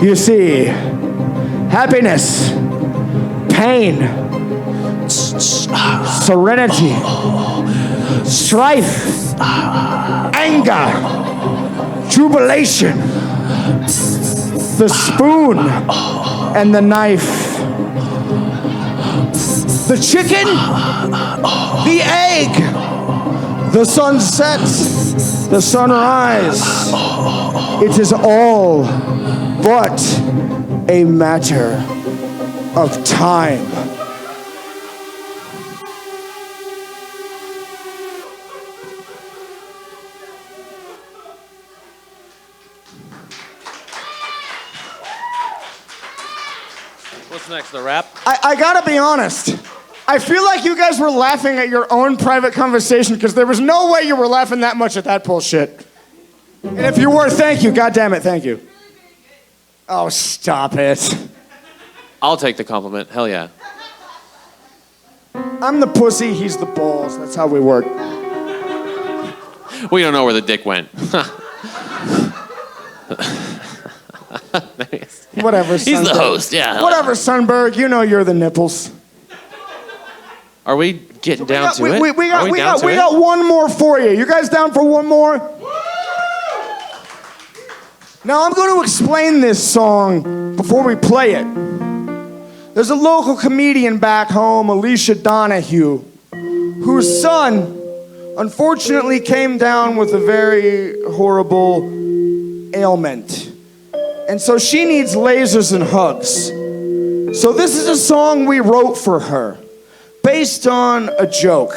You see, happiness, pain, serenity, strife, anger, jubilation, the spoon and the knife, the chicken, the egg, the sunset, the sunrise. It is all but a matter of time. What's next, the rap? I gotta be honest. I feel like you guys were laughing at your own private conversation because there was no way you were laughing that much at that bullshit. And if you were, thank you. God damn it, thank you. Oh, stop it. I'll take the compliment. Hell yeah. I'm the pussy, he's the balls. That's how we work. We don't know where the dick went. Whatever, He's Sundberg. the host, yeah. Whatever, Sundberg. You know you're the nipples. Are we getting down to it? We got one more for you. You guys down for one more? Now I'm going to explain this song before we play it. There's a local comedian back home, Alicia Donahue, whose son unfortunately came down with a very horrible ailment. And so she needs lasers and hugs. So this is a song we wrote for her, based on a joke.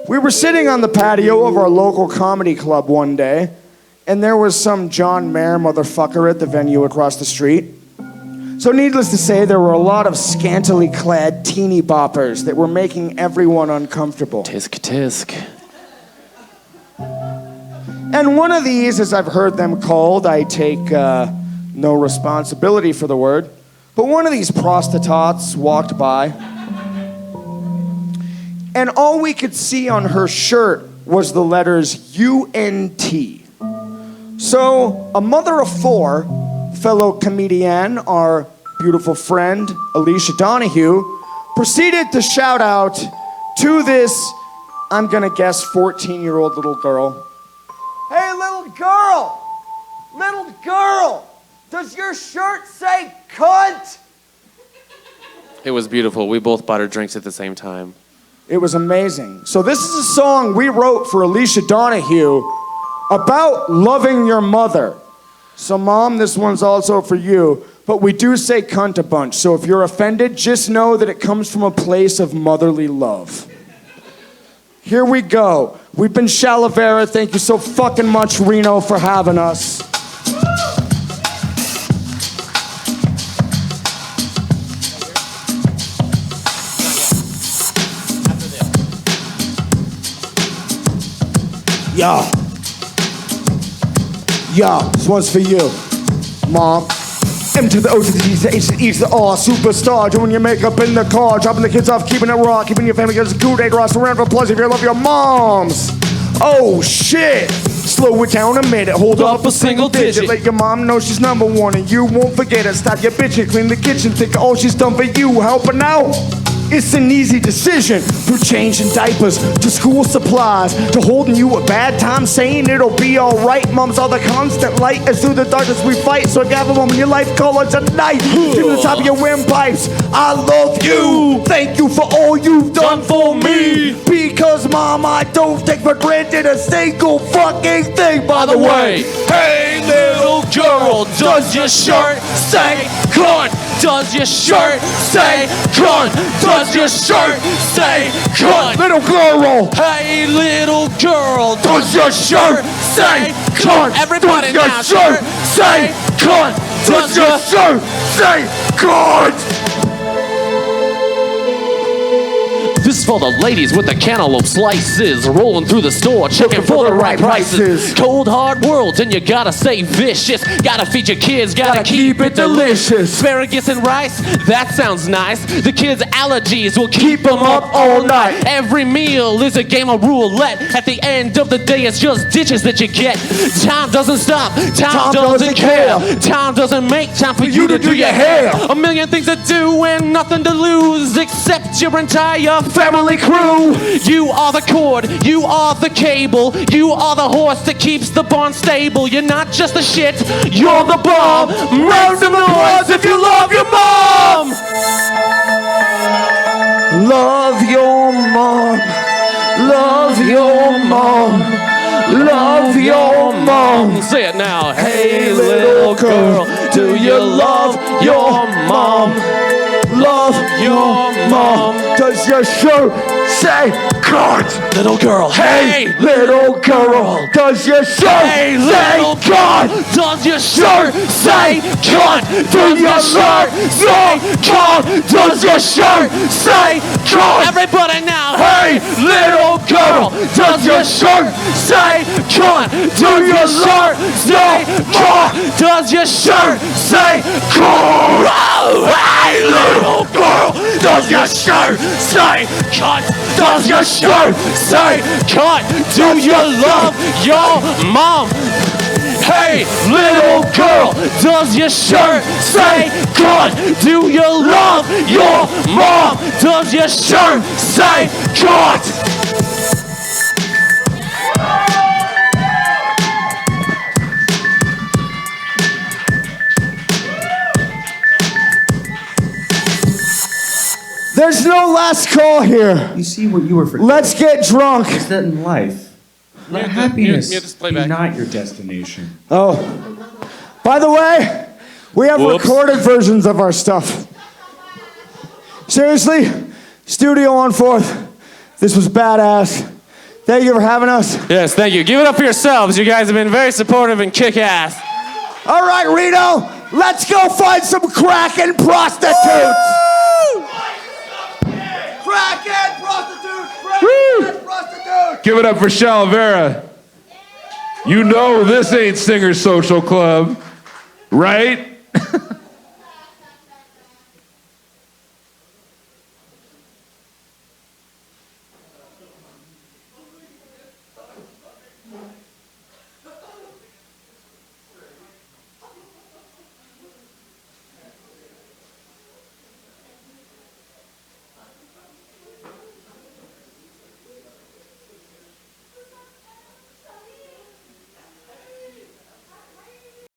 We were sitting on the patio of our local comedy club one day, and there was some John Mayer motherfucker at the venue across the street. So needless to say, there were a lot of scantily clad teeny boppers that were making everyone uncomfortable. Tisk tisk. And one of these, as I've heard them called, I take no responsibility for the word, but one of these prostitutes walked by, and all we could see on her shirt was the letters UNT. So, a mother of four, fellow comedian, our beautiful friend, Alicia Donahue, proceeded to shout out to this, I'm gonna guess, 14-year-old little girl. Hey, little girl, does your shirt say cunt? It was beautiful. We both bought her drinks at the same time. It was amazing. So this is a song we wrote for Alicia Donahue about loving your mother. So Mom, this one's also for you, but we do say cunt a bunch. So if you're offended, just know that it comes from a place of motherly love. Here we go. We've been ChaliVera. Thank you so fucking much, Reno, for having us. Yo, this one's for you, Mom. M to the O to the D to the H to the E to the R, superstar, doing your makeup in the car, dropping the kids off, keeping it raw, keeping your family good as a cool day, raw, so round of applause if you love your moms. Oh shit, slow it down a minute, hold up a single digit, let your mom know she's number one and you won't forget it. Stop your bitching, clean the kitchen, think all she's done for you, helping out. It's an easy decision, from changing diapers to school supplies to holding you at bad times, saying it'll be alright. Mom's all the constant light as through the darkness we fight. So if you have a moment in your life, call her tonight. Give the top of your windpipes. I love you. Thank you for all you've done for me. Because Mom, I don't take for granted a single fucking thing. By the way, hey little girl, does your shirt say cunt? Does your shirt say cunt? Does your shirt say cunt? little girl, Hey little girl, does your shirt say cunt? Everybody does your now, shirt say cunt? Does your shirt say cunt? This is for the ladies with the cantaloupe slices, rolling through the store, checking for the right prices. Cold hard world, and you gotta stay vicious. Gotta feed your kids, gotta keep it delicious. Asparagus and rice, that sounds nice. The kids' allergies will keep them up all night. Every meal is a game of roulette. At the end of the day, it's just dishes that you get. Time doesn't stop, time doesn't care. Time doesn't make time for you to do your hair. A million things to do and nothing to lose except your entire family crew. You are the cord, you are the cable, you are the horse that keeps the barn stable. You're not just the shit, you're the bomb. Make some noise if you love your mom. Love your mom. Love your mom. Love your mom. Say it now. Hey little girl, do you love your mom? Love your mom. Does your shirt say cunt? Little girl, Hey little girl, does your shirt hey say little cunt? girl, does your shirt say cunt? Does your shirt say cunt? Does your shirt say cunt? Everybody now. Hey little girl, does your shirt say cunt? Do your shirt say cunt? Does your shirt Say cunt? Oh, hey little girl, does your shirt say cunt? Does your shirt say cunt? Do you love your mom? Hey, little girl, does your shirt say cunt? Do you love your mom? Does your shirt say cunt? There's no last call here. You see what you were forgetting? Let's get drunk. Is that in life? Let Mute happiness this be playback. not your destination. Oh, by the way, we have Whoops. recorded versions of our stuff. Seriously, Studio on 4th. This was badass. Thank you for having us. Yes, thank you. Give it up for yourselves. You guys have been very supportive and kick ass. All right, Reno, Let's go find some crack and prostitutes. Crack and prostitutes. Crack and prostitutes. Give it up for ChaliVera. You know this ain't Singer Social Club, right?